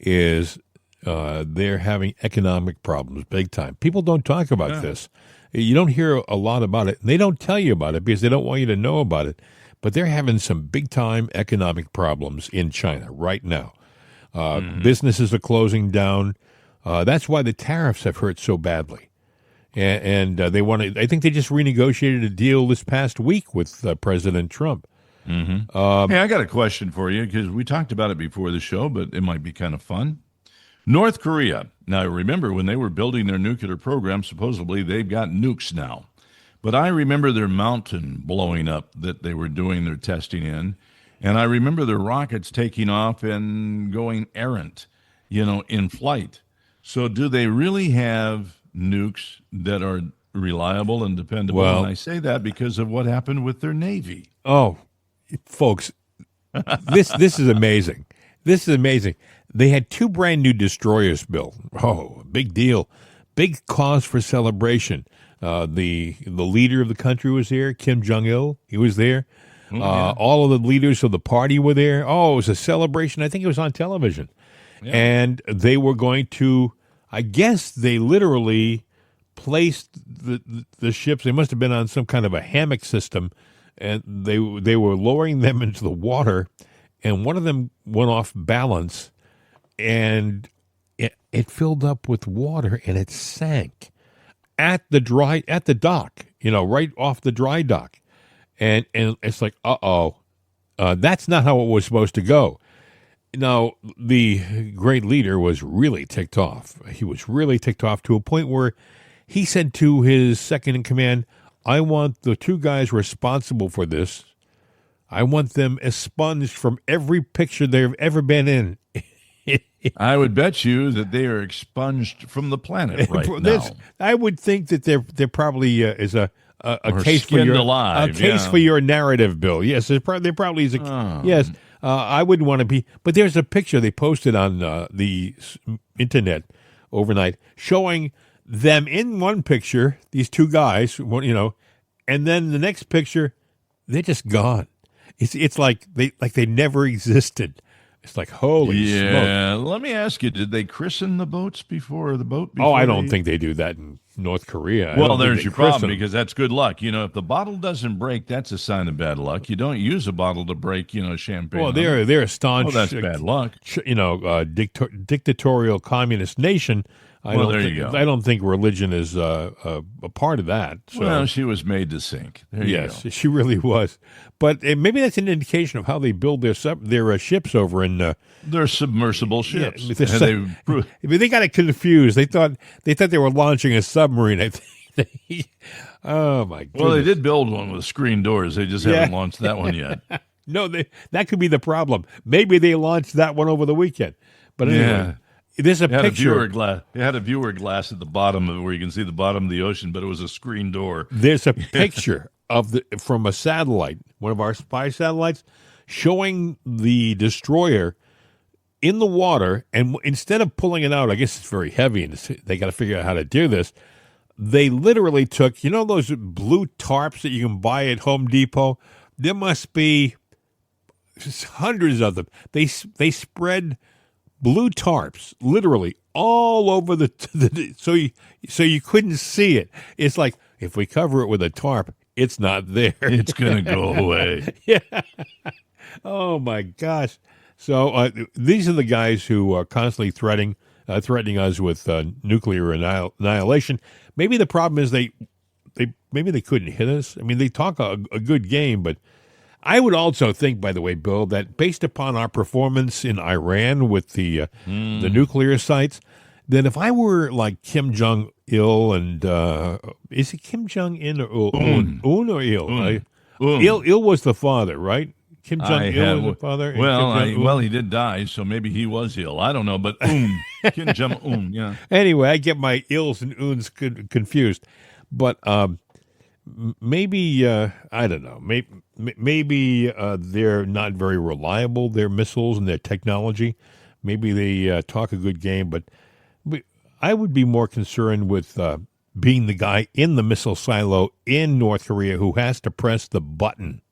is they're having economic problems big time. People don't talk about this. You don't hear a lot about it. They don't tell you about it because they don't want you to know about it. But they're having some big-time economic problems in China right now. Businesses are closing down. That's why the tariffs have hurt so badly. And they want to. I think they just renegotiated a deal this past week with President Trump. Hey, I got a question for you because we talked about it before the show, but it might be kind of fun. North Korea. Now, remember when they were building their nuclear program, supposedly they've got nukes now. But I remember their mountain blowing up that they were doing their testing in. And I remember their rockets taking off and going errant, in flight. So do they really have nukes that are reliable and dependable? Well, and I say that because of what happened with their Navy. Oh, folks, this is amazing. This is amazing. They had 2 brand new destroyers built. Oh, big deal. Big cause for celebration. The leader of the country was there, Kim Jong-il. He was there. All of the leaders of the party were there. Oh, it was a celebration. I think it was on television. Yeah. And they were going to, I guess they literally placed the ships. They must have been on some kind of a hammock system, and they were lowering them into the water, and one of them went off balance, and it filled up with water, and it sank at the dock, right off the dry dock. And it's like, that's not how it was supposed to go. Now, the great leader was really ticked off. He was really ticked off to a point where he said to his second in command, I want the 2 guys responsible for this, I want them expunged from every picture they've ever been in. I would bet you that they are expunged from the planet right now. I would think that there probably is a case for your for your narrative, Bill. Yes, there probably is yes. I wouldn't want to be, but there's a picture they posted on the internet overnight showing them in one picture, these 2 guys, and then the next picture, they're just gone. It's like they never existed. It's like, holy smoke. Yeah, let me ask you, did they christen the boats before the boat? I don't think they do that in North Korea. Well, there's your problem, because that's good luck. If the bottle doesn't break, that's a sign of bad luck. You don't use a bottle to break, champagne. Well, they're a staunch, that's bad luck. Dictatorial communist nation. I don't think religion is a part of that. So. Well, she was made to sink. There you go. She really was. But maybe that's an indication of how they build their ships over in. They're submersible ships. Yeah, they got it confused. They thought they were launching a submarine. I think. Oh my goodness. Well, they did build one with screen doors. They just haven't launched that one yet. No, that could be the problem. Maybe they launched that one over the weekend. But anyway, there's a picture. It had a viewer glass at the bottom of it where you can see the bottom of the ocean, but it was a screen door. There's a picture from a satellite, one of our spy satellites, showing the destroyer in the water, and instead of pulling it out, I guess it's very heavy, and they got to figure out how to do this. They literally took, those blue tarps that you can buy at Home Depot? There must be hundreds of them. They spread blue tarps literally all over so you couldn't see it. It's like, if we cover it with a tarp, it's not there. It's going to go away. Yeah. Oh, my gosh. So these are the guys who are constantly threatening us with nuclear annihilation. Maybe the problem is maybe they couldn't hit us. I mean, they talk a good game, but I would also think, by the way, Bill, that based upon our performance in Iran with the nuclear sites, that if I were like Kim Jong-il and is it Kim Jong-un or Un or Il? Il was the father, right? Kim Jong-il was the father? Well, he did die, so maybe he was ill. I don't know, but Kim Jong-un, yeah. Anyway, I get my ills and uns confused. But maybe, I don't know, maybe they're not very reliable, their missiles and their technology. Maybe they talk a good game, but I would be more concerned with being the guy in the missile silo in North Korea who has to press the button.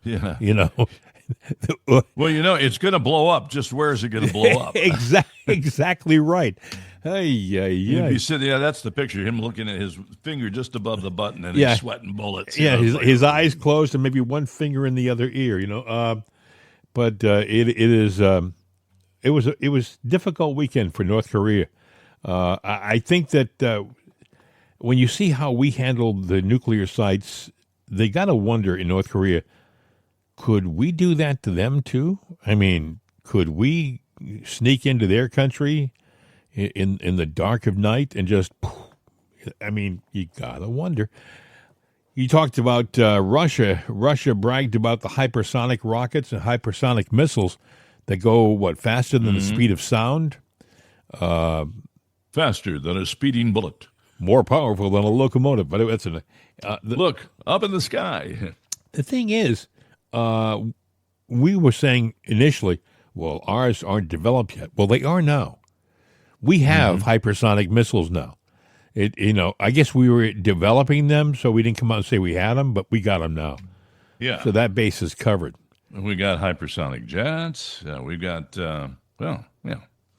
Yeah. Well, it's going to blow up. Just where is it going to blow up? Exactly right. You'd be sitting, that's the picture. Him looking at his finger just above the button and he's sweating bullets. Yeah, his eyes closed and maybe one finger in the other ear. But it was difficult weekend for North Korea. I think that when you see how we handled the nuclear sites, they got to wonder in North Korea, could we do that to them too? I mean, could we sneak into their country in the dark of night and just, I mean, you got to wonder. You talked about Russia. Russia bragged about the hypersonic rockets and hypersonic missiles that go, faster than the speed of sound? Faster than a speeding bullet. More powerful than a locomotive. But that's look, up in the sky. The thing is, we were saying initially, well, ours aren't developed yet. Well, they are now. We have hypersonic missiles now. I guess we were developing them, so we didn't come out and say we had them, but we got them now. Yeah. So that base is covered. We got hypersonic jets. We've got,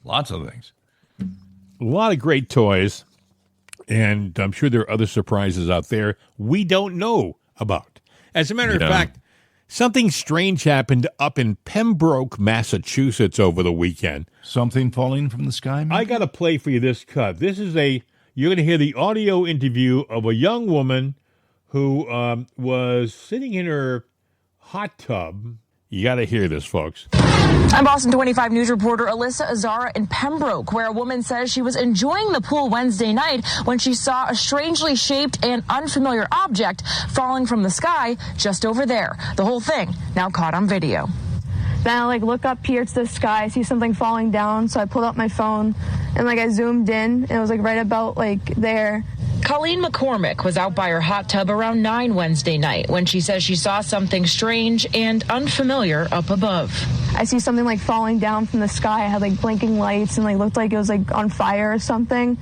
lots of things. A lot of great toys, and I'm sure there are other surprises out there we don't know about. As a matter of fact, something strange happened up in Pembroke, Massachusetts over the weekend. Something falling from the sky? Maybe? I got to play for you this cut. You're going to hear the audio interview of a young woman who was sitting in her hot tub. You got to hear this, folks. I'm Boston 25 News reporter Alyssa Azara in Pembroke, where a woman says she was enjoying the pool Wednesday night when she saw a strangely shaped and unfamiliar object falling from the sky just over there. The whole thing now caught on video. Then I look up here to the sky, I see something falling down, so I pulled out my phone and I zoomed in and it was right about there. Colleen McCormick was out by her hot tub around 9 Wednesday night when she says she saw something strange and unfamiliar up above. I see something falling down from the sky. It had blinking lights and looked like it was on fire or something.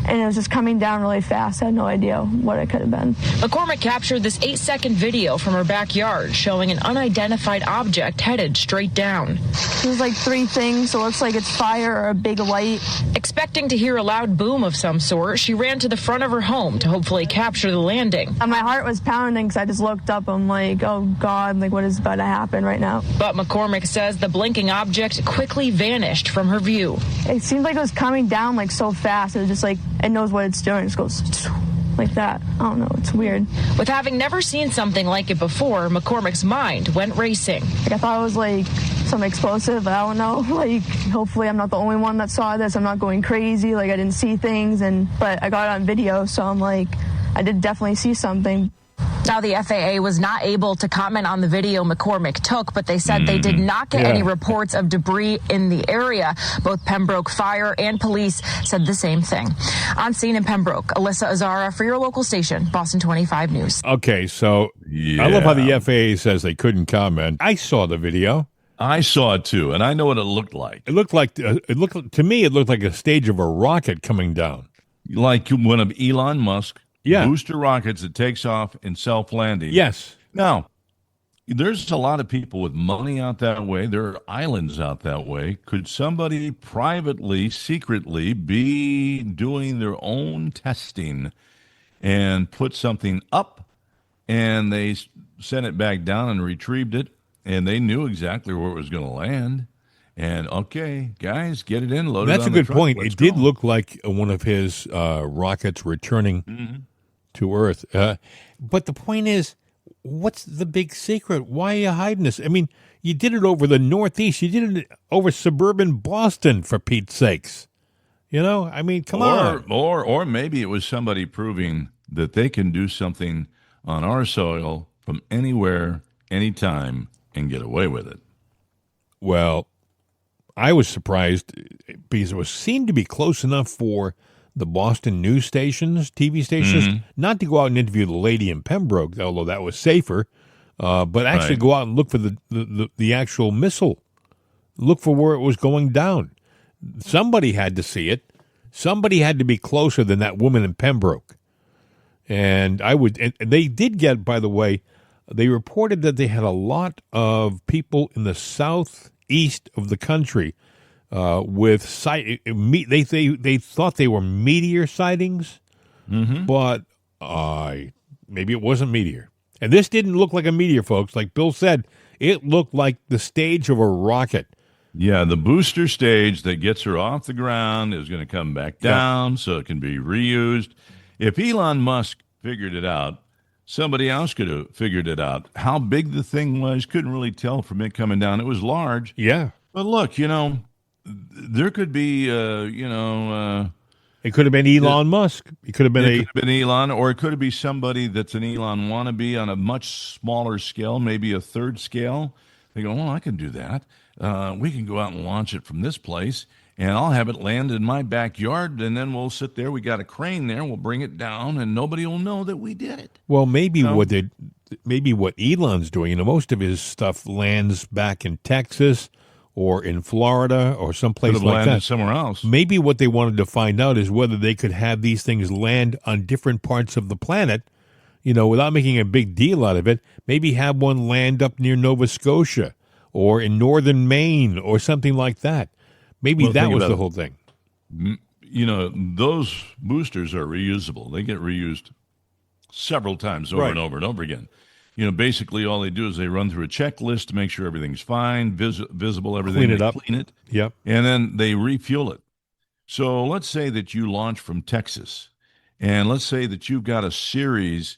and it was just coming down really fast. I had no idea what it could have been. McCormick captured this 8-second video from her backyard showing an unidentified object headed straight down. There's like 3 things, so it looks like it's fire or a big light. Expecting to hear a loud boom of some sort, she ran to the front of her home to hopefully capture the landing. And my heart was pounding because I just looked up. I'm like, oh God, like what is about to happen right now? But McCormick says the blinking object quickly vanished from her view. It seemed like it was coming down like so fast. It was just like, it knows what it's doing. It just goes like that. I don't know. It's weird. With having never seen something like it before, McCormick's mind went racing. Like I thought it was like some explosive. I don't know. Like hopefully I'm not the only one that saw this. I'm not going crazy. Like I didn't see things, but I got it on video, so I'm like, I did definitely see something. Now, the FAA was not able to comment on the video McCormick took, but they said they did not get any reports of debris in the area. Both Pembroke Fire and police said the same thing. On scene in Pembroke, Alyssa Azara for your local station, Boston 25 News. Okay, so I love how the FAA says they couldn't comment. I saw the video. I saw it too, and I know what it looked like. It looked like to me it looked like a stage of a rocket coming down, like one of Elon Musk. Yeah. Booster rockets that takes off in self-landing. Yes. Now, there's a lot of people with money out that way. There are islands out that way. Could somebody privately, secretly be doing their own testing and put something up, and they sent it back down and retrieved it, and they knew exactly where it was going to land? And, okay, guys, get it in, load it on the truck. That's a good point. Let's It did go. look like one of his rockets returning to Earth. But the point is, what's the big secret? Why are you hiding this? I mean, you did it over the Northeast. You did it over suburban Boston, for Pete's sakes. You know, I mean, come on. Or maybe it was somebody proving that they can do something on our soil from anywhere, anytime, and get away with it. Well, I was surprised because it seemed to be close enough for the Boston news stations, TV stations, not to go out and interview the lady in Pembroke, although that was safer, but actually go out and look for the actual missile, look for where it was going down. Somebody had to see it. Somebody had to be closer than that woman in Pembroke. And they did get, by the way, they reported that they had a lot of people in the southeast of the country with they thought they were meteor sightings, but maybe it wasn't meteor. And this didn't look like a meteor, folks. Like Bill said, it looked like the stage of a rocket. Yeah, the booster stage that gets her off the ground is going to come back down so it can be reused. If Elon Musk figured it out, somebody else could have figured it out. How big the thing was, couldn't really tell from it coming down. It was large. Yeah. But look, there could be, it could have been Elon Musk. It could have been Elon, or it could be somebody that's an Elon wannabe on a much smaller scale, maybe a third scale. They go, well, I can do that. We can go out and launch it from this place, and I'll have it land in my backyard, and then we'll sit there. We got a crane there. We'll bring it down, and nobody will know that we did it. Well, maybe what Elon's doing, most of his stuff lands back in Texas or in Florida or someplace like that. Somewhere else. Maybe what they wanted to find out is whether they could have these things land on different parts of the planet, without making a big deal out of it. Maybe have one land up near Nova Scotia or in northern Maine or something like that. Maybe that was the whole thing. Those boosters are reusable. They get reused several times over and over and over again. Basically all they do is they run through a checklist to make sure everything's fine, visible, everything. Clean it up. Clean it. Yep. And then they refuel it. So let's say that you launch from Texas, and let's say that you've got a series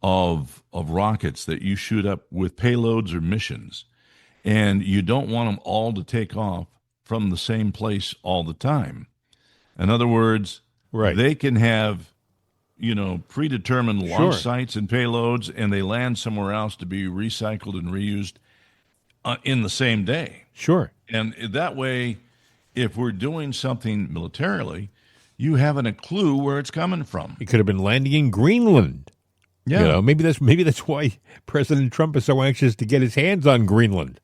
of rockets that you shoot up with payloads or missions, and you don't want them all to take off from the same place all the time. In other words, they can have predetermined launch sites and payloads, and they land somewhere else to be recycled and reused in the same day. Sure. And that way, if we're doing something militarily, you haven't a clue where it's coming from. It could have been landing in Greenland. Yeah. Maybe that's why President Trump is so anxious to get his hands on Greenland.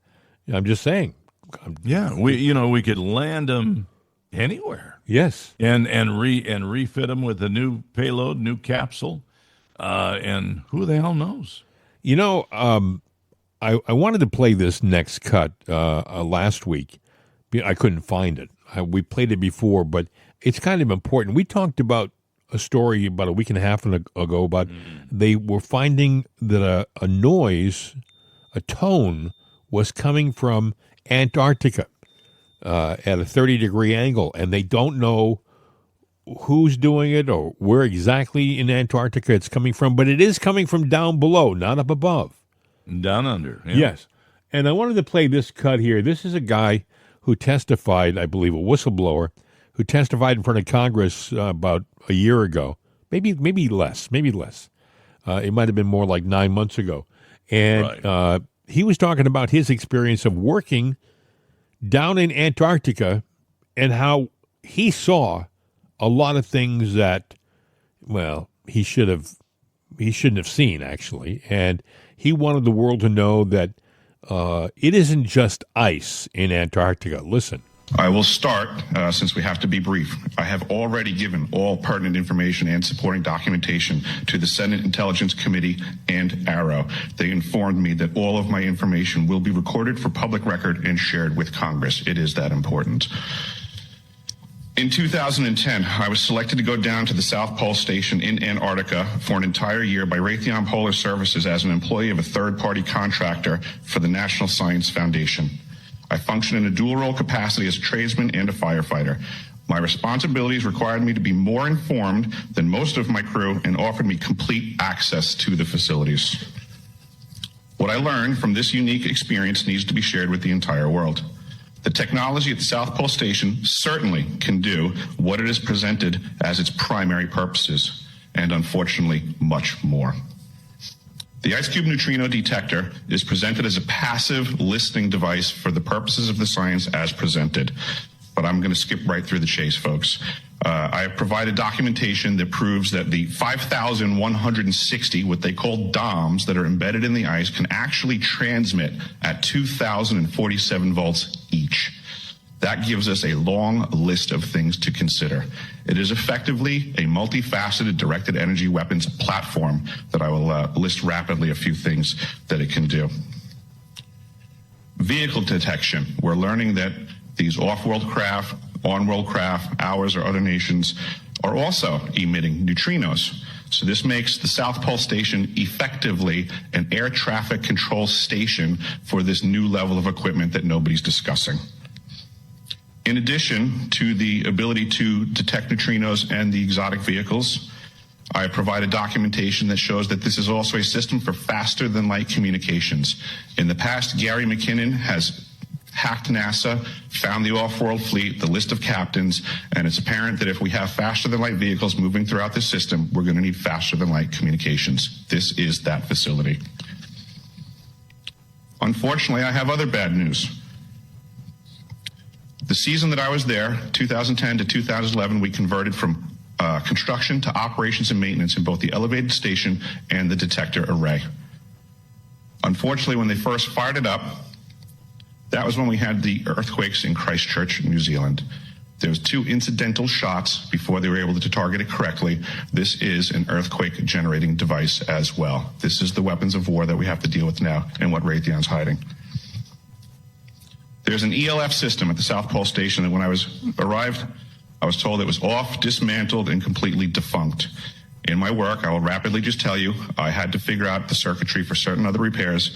I'm just saying. Yeah, we could land them anywhere. Yes. And refit them with a new payload, new capsule, and who the hell knows? You know, I wanted to play this next cut last week. I couldn't find it. We played it before, but it's kind of important. We talked about a story about a week and a half ago about they were finding that a noise, a tone, was coming from Antarctica at a 30-degree angle, and they don't know who's doing it or where exactly in Antarctica it's coming from, but it is coming from down below, not up above. Down under. Yeah. Yes. And I wanted to play this cut here. This is a guy who testified, I believe, a whistleblower, who testified in front of Congress about a year ago, maybe less. It might have been more like 9 months ago. And he was talking about his experience of working down in Antarctica and how he saw a lot of things that, well, he shouldn't have seen, actually. And he wanted the world to know that it isn't just ice in Antarctica. Listen. I will start, since we have to be brief. I have already given all pertinent information and supporting documentation to the Senate Intelligence Committee and ARROW. They informed me that all of my information will be recorded for public record and shared with Congress. It is that important. In 2010, I was selected to go down to the South Pole Station in Antarctica for an entire year by Raytheon Polar Services as an employee of a third-party contractor for the National Science Foundation. I function in a dual-role capacity as a tradesman and a firefighter. My responsibilities required me to be more informed than most of my crew and offered me complete access to the facilities. What I learned from this unique experience needs to be shared with the entire world. The technology at the South Pole Station certainly can do what it is presented as its primary purposes, and unfortunately, much more. The Ice Cube neutrino detector is presented as a passive listening device for the purposes of the science as presented. But I'm going to skip right through the chase, folks. I have provided documentation that proves that the 5,160, what they call DOMs, that are embedded in the ice can actually transmit at 2,047 volts each. That gives us a long list of things to consider. It is effectively a multifaceted directed energy weapons platform that I will list rapidly a few things that it can do. Vehicle detection. We're learning that these off-world craft, on-world craft, ours or other nations, are also emitting neutrinos. So this makes the South Pole Station effectively an air traffic control station for this new level of equipment that nobody's discussing. In addition to the ability to detect neutrinos and the exotic vehicles, I provided documentation that shows that this is also a system for faster than light communications. In the past, Gary McKinnon has hacked NASA, found the off-world fleet, the list of captains, and it's apparent that if we have faster than light vehicles moving throughout the system, we're going to need faster than light communications. This is that facility. Unfortunately, I have other bad news. The season that I was there, 2010 to 2011, we converted from construction to operations and maintenance in both the elevated station and the detector array. Unfortunately, when they first fired it up, that was when we had the earthquakes in Christchurch, New Zealand. There was 2 incidental shots before they were able to target it correctly. This is an earthquake generating device as well. This is the weapons of war that we have to deal with now and what Raytheon's hiding. There's an ELF system at the South Pole Station that when I arrived, I was told it was off, dismantled, and completely defunct. In my work, I will rapidly just tell you, I had to figure out the circuitry for certain other repairs,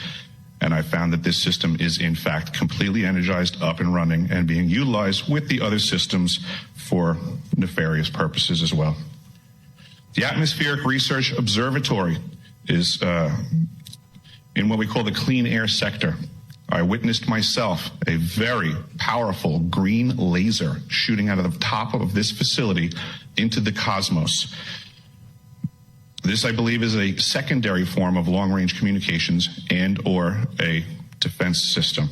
and I found that this system is in fact completely energized, up and running, and being utilized with the other systems for nefarious purposes as well. The Atmospheric Research Observatory is in what we call the clean air sector. I witnessed myself a very powerful green laser shooting out of the top of this facility into the cosmos. This, I believe, is a secondary form of long-range communications and or a defense system.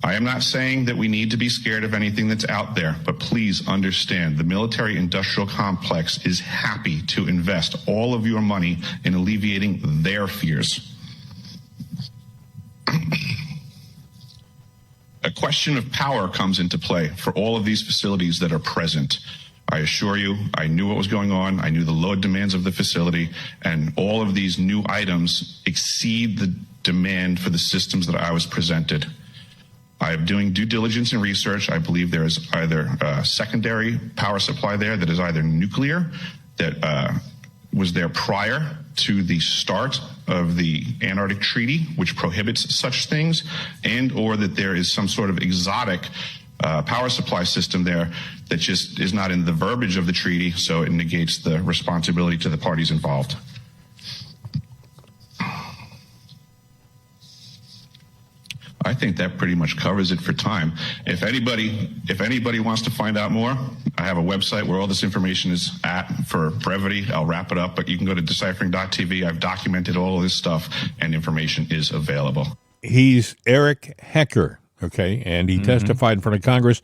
I am not saying that we need to be scared of anything that's out there, but please understand the military-industrial complex is happy to invest all of your money in alleviating their fears. question of power comes into play for all of these facilities that are present. I assure you, I knew what was going on. I knew the load demands of the facility, and all of these new items exceed the demand for the systems that I was presented. I am doing due diligence and research. I believe there is either a secondary power supply there that is either nuclear, that was there prior to the start of the Antarctic Treaty, which prohibits such things, and or that there is some sort of exotic power supply system there that just is not in the verbiage of the treaty, so it negates the responsibility to the parties involved. I think that pretty much covers it for time. If anybody wants to find out more, I have a website where all this information is at. For brevity, I'll wrap it up, but you can go to deciphering.tv. I've documented all of this stuff, and information is available. He's Eric Hecker, okay, and he testified in front of Congress.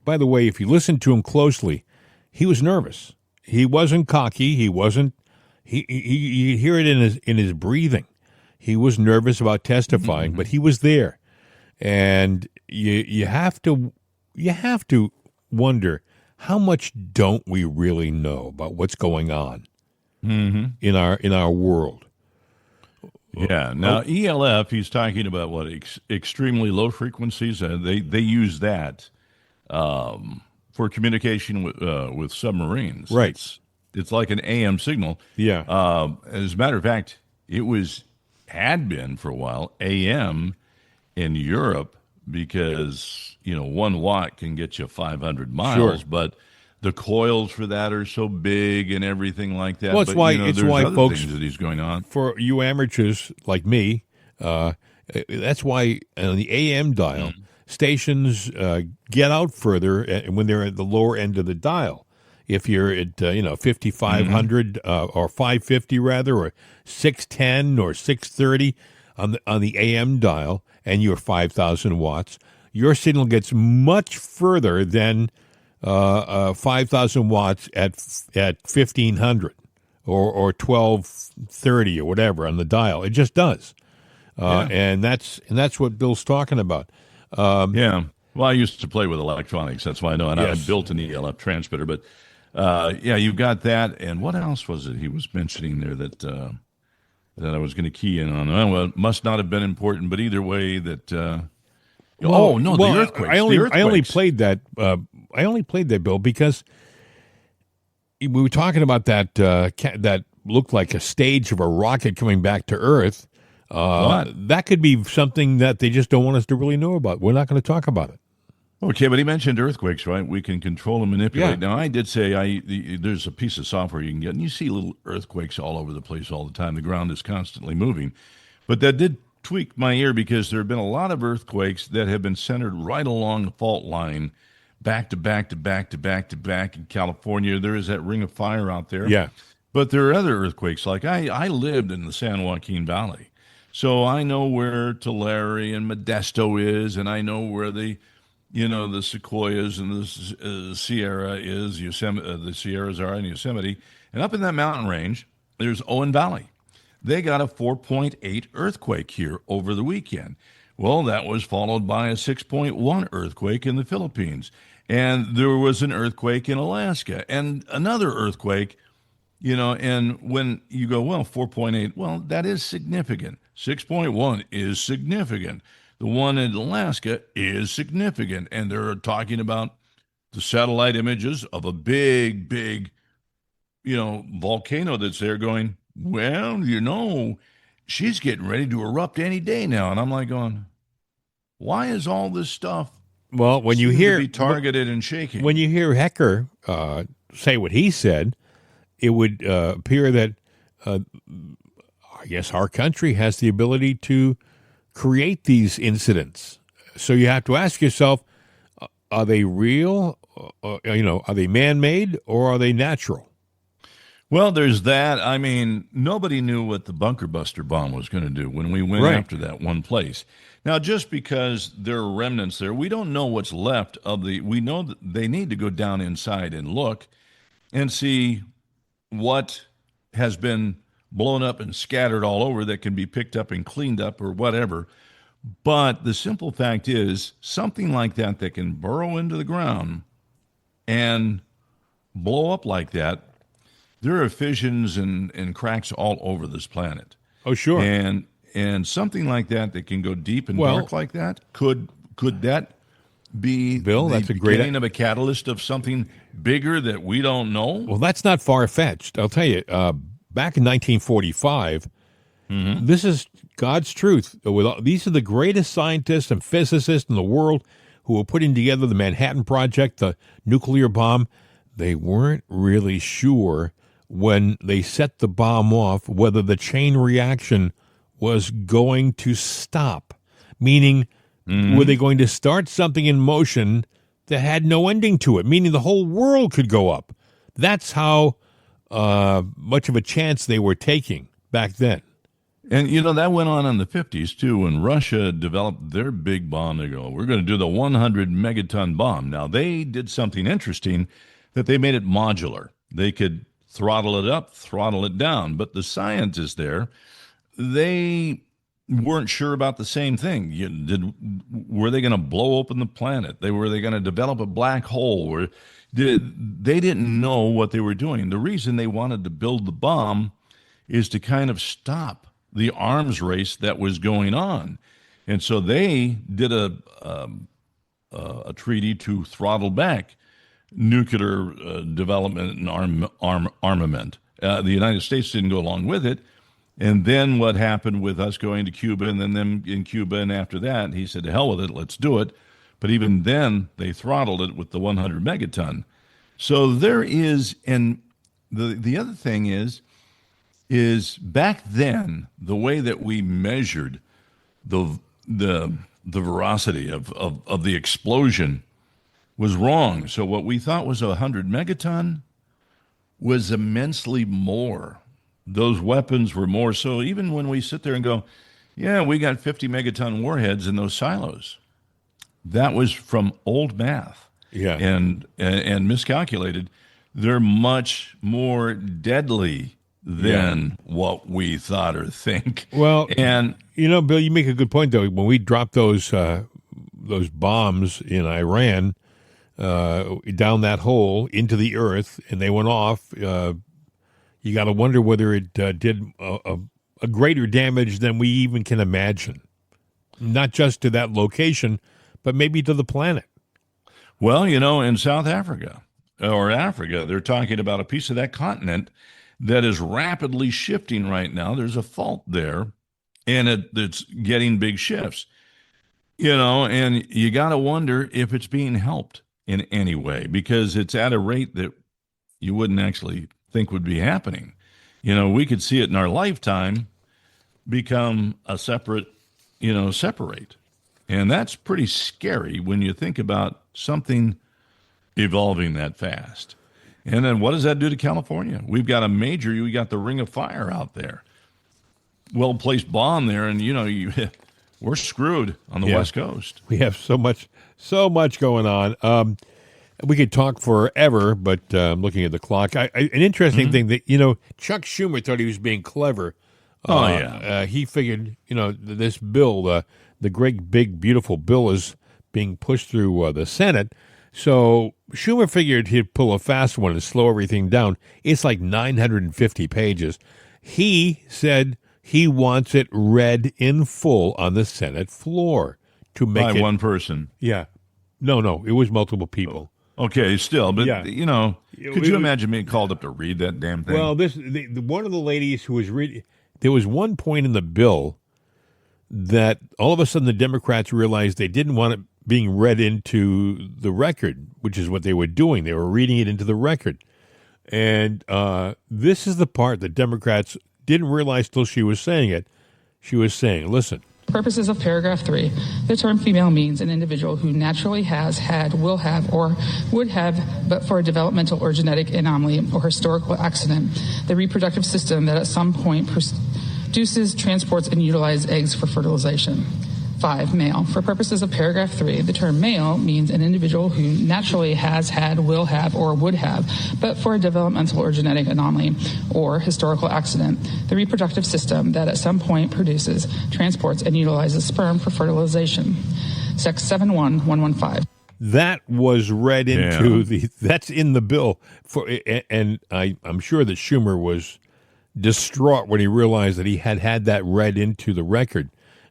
By the way, if you listen to him closely, he was nervous. He wasn't cocky. He wasn't. You hear it in his breathing. He was nervous about testifying, but he was there. And you have to wonder, how much don't we really know about what's going on in our world? Yeah. Now ELF, he's talking about what extremely low frequencies. They use that for communication with submarines. Right. It's like an AM signal. Yeah. As a matter of fact, had been for a while AM in Europe, because 1 watt can get you 500 miles, Sure. but the coils for that are so big and everything like that. Well, it's why folks, things that he's going on. For you amateurs like me, that's why on the AM dial stations get out further when they're at the lower end of the dial. If you're at 5500 or 550 rather, or 610 or 630 on the AM dial, and you're 5,000 watts, your signal gets much further than 5,000 watts at 1,500 or 1,230 or whatever on the dial. It just does, and that's what Bill's talking about. Yeah. Well, I used to play with electronics. That's why I know, and Yes. I built an ELF transmitter. But you've got that. And what else was it he was mentioning there that I was going to key in on? Well, it must not have been important, but either way, that. The earthquakes. I only played that. I only played that, Bill, because we were talking about that that looked like a stage of a rocket coming back to Earth. That could be something that they just don't want us to really know about. We're not going to talk about it. Okay, but he mentioned earthquakes, right? We can control and manipulate. Yeah. Now, I did say there's a piece of software you can get, and you see little earthquakes all over the place all the time. The ground is constantly moving. But that did tweak my ear, because there have been a lot of earthquakes that have been centered right along the fault line, back to back to back to back to back in California. There is that ring of fire out there. Yeah. But there are other earthquakes. Like I lived in the San Joaquin Valley, so I know where Tulare and Modesto is, and I know where the Sequoias and the Sierra is, the Sierras are in Yosemite. And up in that mountain range, there's Owen Valley. They got a 4.8 earthquake here over the weekend. Well, that was followed by a 6.1 earthquake in the Philippines. And there was an earthquake in Alaska and another earthquake, and when you go, well, 4.8, well, that is significant. 6.1 is significant. The one in Alaska is significant, and they're talking about the satellite images of a big, big, volcano that's there going, well, she's getting ready to erupt any day now. And I'm like going, why is all this stuff when you hear to be targeted and shaking? When you hear Hecker say what he said, it would appear that I guess our country has the ability to create these incidents. So you have to ask yourself, are they real? Are they man-made or are they natural? Well, there's that. I mean, nobody knew what the bunker buster bomb was going to do when we went after that one place. Now, just because there are remnants there, we don't know what's left of we know that they need to go down inside and look and see what has been blown up and scattered all over that can be picked up and cleaned up or whatever. But the simple fact is, something like that can burrow into the ground and blow up like that, there are fissions and cracks all over this planet. Oh, sure. And something like that can go deep and dark like that, could that be Bill, the that's a great beginning of a catalyst of something bigger that we don't know? Well, that's not far-fetched. I'll tell you, back in 1945, this is God's truth. These are the greatest scientists and physicists in the world who were putting together the Manhattan Project, the nuclear bomb. They weren't really sure when they set the bomb off whether the chain reaction was going to stop, meaning were they going to start something in motion that had no ending to it, meaning the whole world could go up. That's how much of a chance they were taking back then. And, that went on in the 50s, too, when Russia developed their big bomb. They go, we're going to do the 100 megaton bomb. Now, they did something interesting that they made it modular. They could throttle it up, throttle it down. But the scientists there, they weren't sure about the same thing. Were they going to blow open the planet? Were they going to develop a black hole? They didn't know what they were doing. The reason they wanted to build the bomb is to kind of stop the arms race that was going on. And so they did a treaty to throttle back nuclear development and armament. The United States didn't go along with it. And then what happened with us going to Cuba and then them in Cuba, and after that, he said, to hell with it, let's do it. But even then, they throttled it with the 100 megaton. So there is, and the other thing is back then, the way that we measured the veracity of the explosion was wrong. So what we thought was 100 megaton was immensely more. Those weapons were more. So even when we sit there and go, yeah, we got 50 megaton warheads in those silos, that was from old math. Yeah. And miscalculated. They're much more deadly than what we thought or think. Well, and Bill, you make a good point, though. When we dropped those bombs in Iran down that hole into the earth, and they went off, you got to wonder whether it did a greater damage than we even can imagine. Not just to that location, but maybe to the planet. Well, in South Africa or Africa, they're talking about a piece of that continent that is rapidly shifting right now. There's a fault there, and it's getting big shifts. And you got to wonder if it's being helped in any way, because it's at a rate that you wouldn't actually think would be happening. We could see it in our lifetime become a separate, separate. And that's pretty scary when you think about something evolving that fast. And then what does that do to California? We got the Ring of Fire out there. Well-placed bomb there, and, we're screwed on the West Coast. We have so much going on. We could talk forever, but I'm looking at the clock. An interesting thing that, Chuck Schumer thought he was being clever. He figured, this bill, the great, big, beautiful bill is being pushed through the Senate. So Schumer figured he'd pull a fast one and slow everything down. It's like 950 pages. He said he wants it read in full on the Senate floor to make by one person. Yeah. No, it was multiple people. Okay, still, but, could you imagine being called up to read that damn thing? Well, one of the ladies who was reading, there was one point in the bill that all of a sudden the Democrats realized they didn't want it being read into the record, which is what they were doing. They were reading it into the record. And this is the part that Democrats didn't realize till she was saying it. She was saying, listen. Purposes of paragraph 3, the term female means an individual who naturally has, had, will have, or would have, but for a developmental or genetic anomaly or historical accident, the reproductive system that at some point produces, transports, and utilizes eggs for fertilization. 5. Male. For purposes of paragraph 3, the term male means an individual who naturally has had, will have, or would have, but for a developmental or genetic anomaly or historical accident, the reproductive system that at some point produces, transports, and utilizes sperm for fertilization. Sex 71115. That was read into that's in the bill and I'm sure that Schumer was distraught when he realized that he had that read into the record.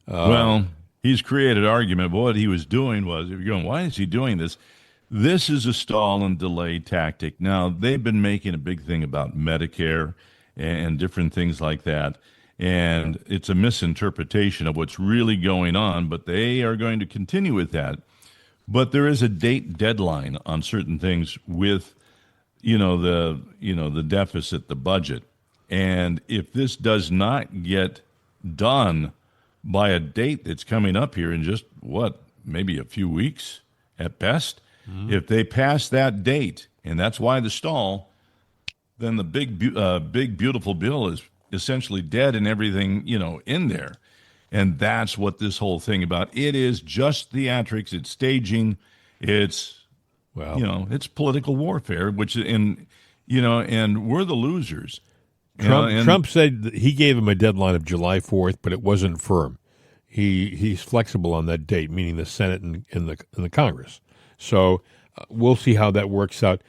Well, he's created argument, but what he was doing was, if you're going, why is he doing this? This is a stall and delay tactic. Now, they've been making a big thing about Medicare and different things like that, and it's a misinterpretation of what's really going on, but they are going to continue with that. But there is a deadline on certain things with, the deficit, the budget. And if this does not get done by a date that's coming up here in just, maybe a few weeks at best, if they pass that date, and that's why the stall, then the big, beautiful bill is essentially dead and everything, in there. And that's what this whole thing about. It is just theatrics. It's staging. It's, it's political warfare, and we're the losers. Trump said that he gave him a deadline of July 4th, but it wasn't firm. He's flexible on that date, meaning the Senate and the Congress. So we'll see how that works out.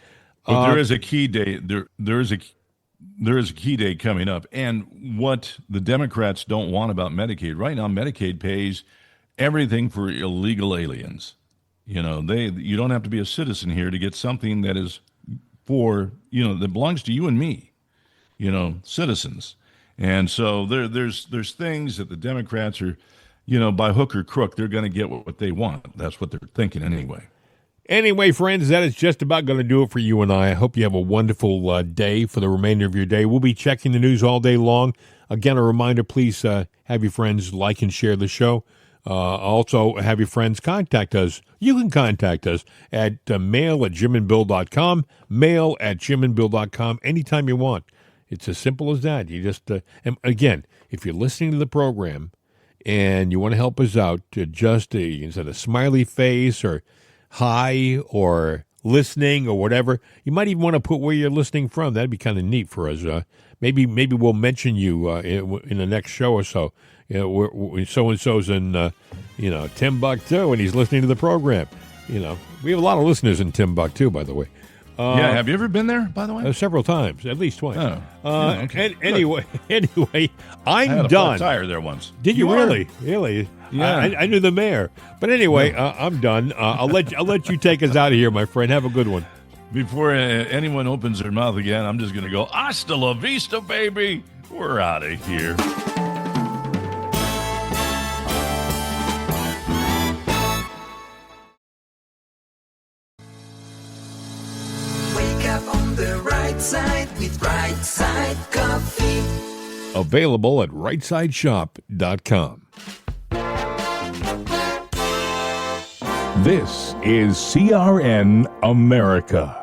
But there is a key date. There is a key date coming up. And what the Democrats don't want about Medicaid right now, Medicaid pays everything for illegal aliens. You don't have to be a citizen here to get something that is for that belongs to you and me. Citizens. And so there's things that the Democrats are, by hook or crook, they're going to get what they want. That's what they're thinking anyway. Anyway, friends, that is just about going to do it for you and I. I hope you have a wonderful day for the remainder of your day. We'll be checking the news all day long. Again, a reminder, please have your friends like and share the show. Also, have your friends contact us. You can contact us at mail@jimandbill.com, mail@jimandbill.com, anytime you want. It's as simple as that. You just, and again, if you're listening to the program and you want to help us out, you can send a smiley face or hi or listening or whatever. You might even want to put where you're listening from. That'd be kind of neat for us. Maybe we'll mention you in the next show or so. So-and-so's in, Timbuktu and he's listening to the program. We have a lot of listeners in Timbuktu, by the way. Have you ever been there, by the way? Several times, at least twice. Okay. Anyway, I'm I had a done. flat tire there once. Did you really? Really? Yeah. I knew the mayor. But anyway, I'm done. I'll let you take us out of here, my friend. Have a good one. Before anyone opens their mouth again, I'm just going to go, hasta la vista, baby. We're out of here. On the right side with Right Side Coffee. Available at rightsideshop.com. This is CRN America.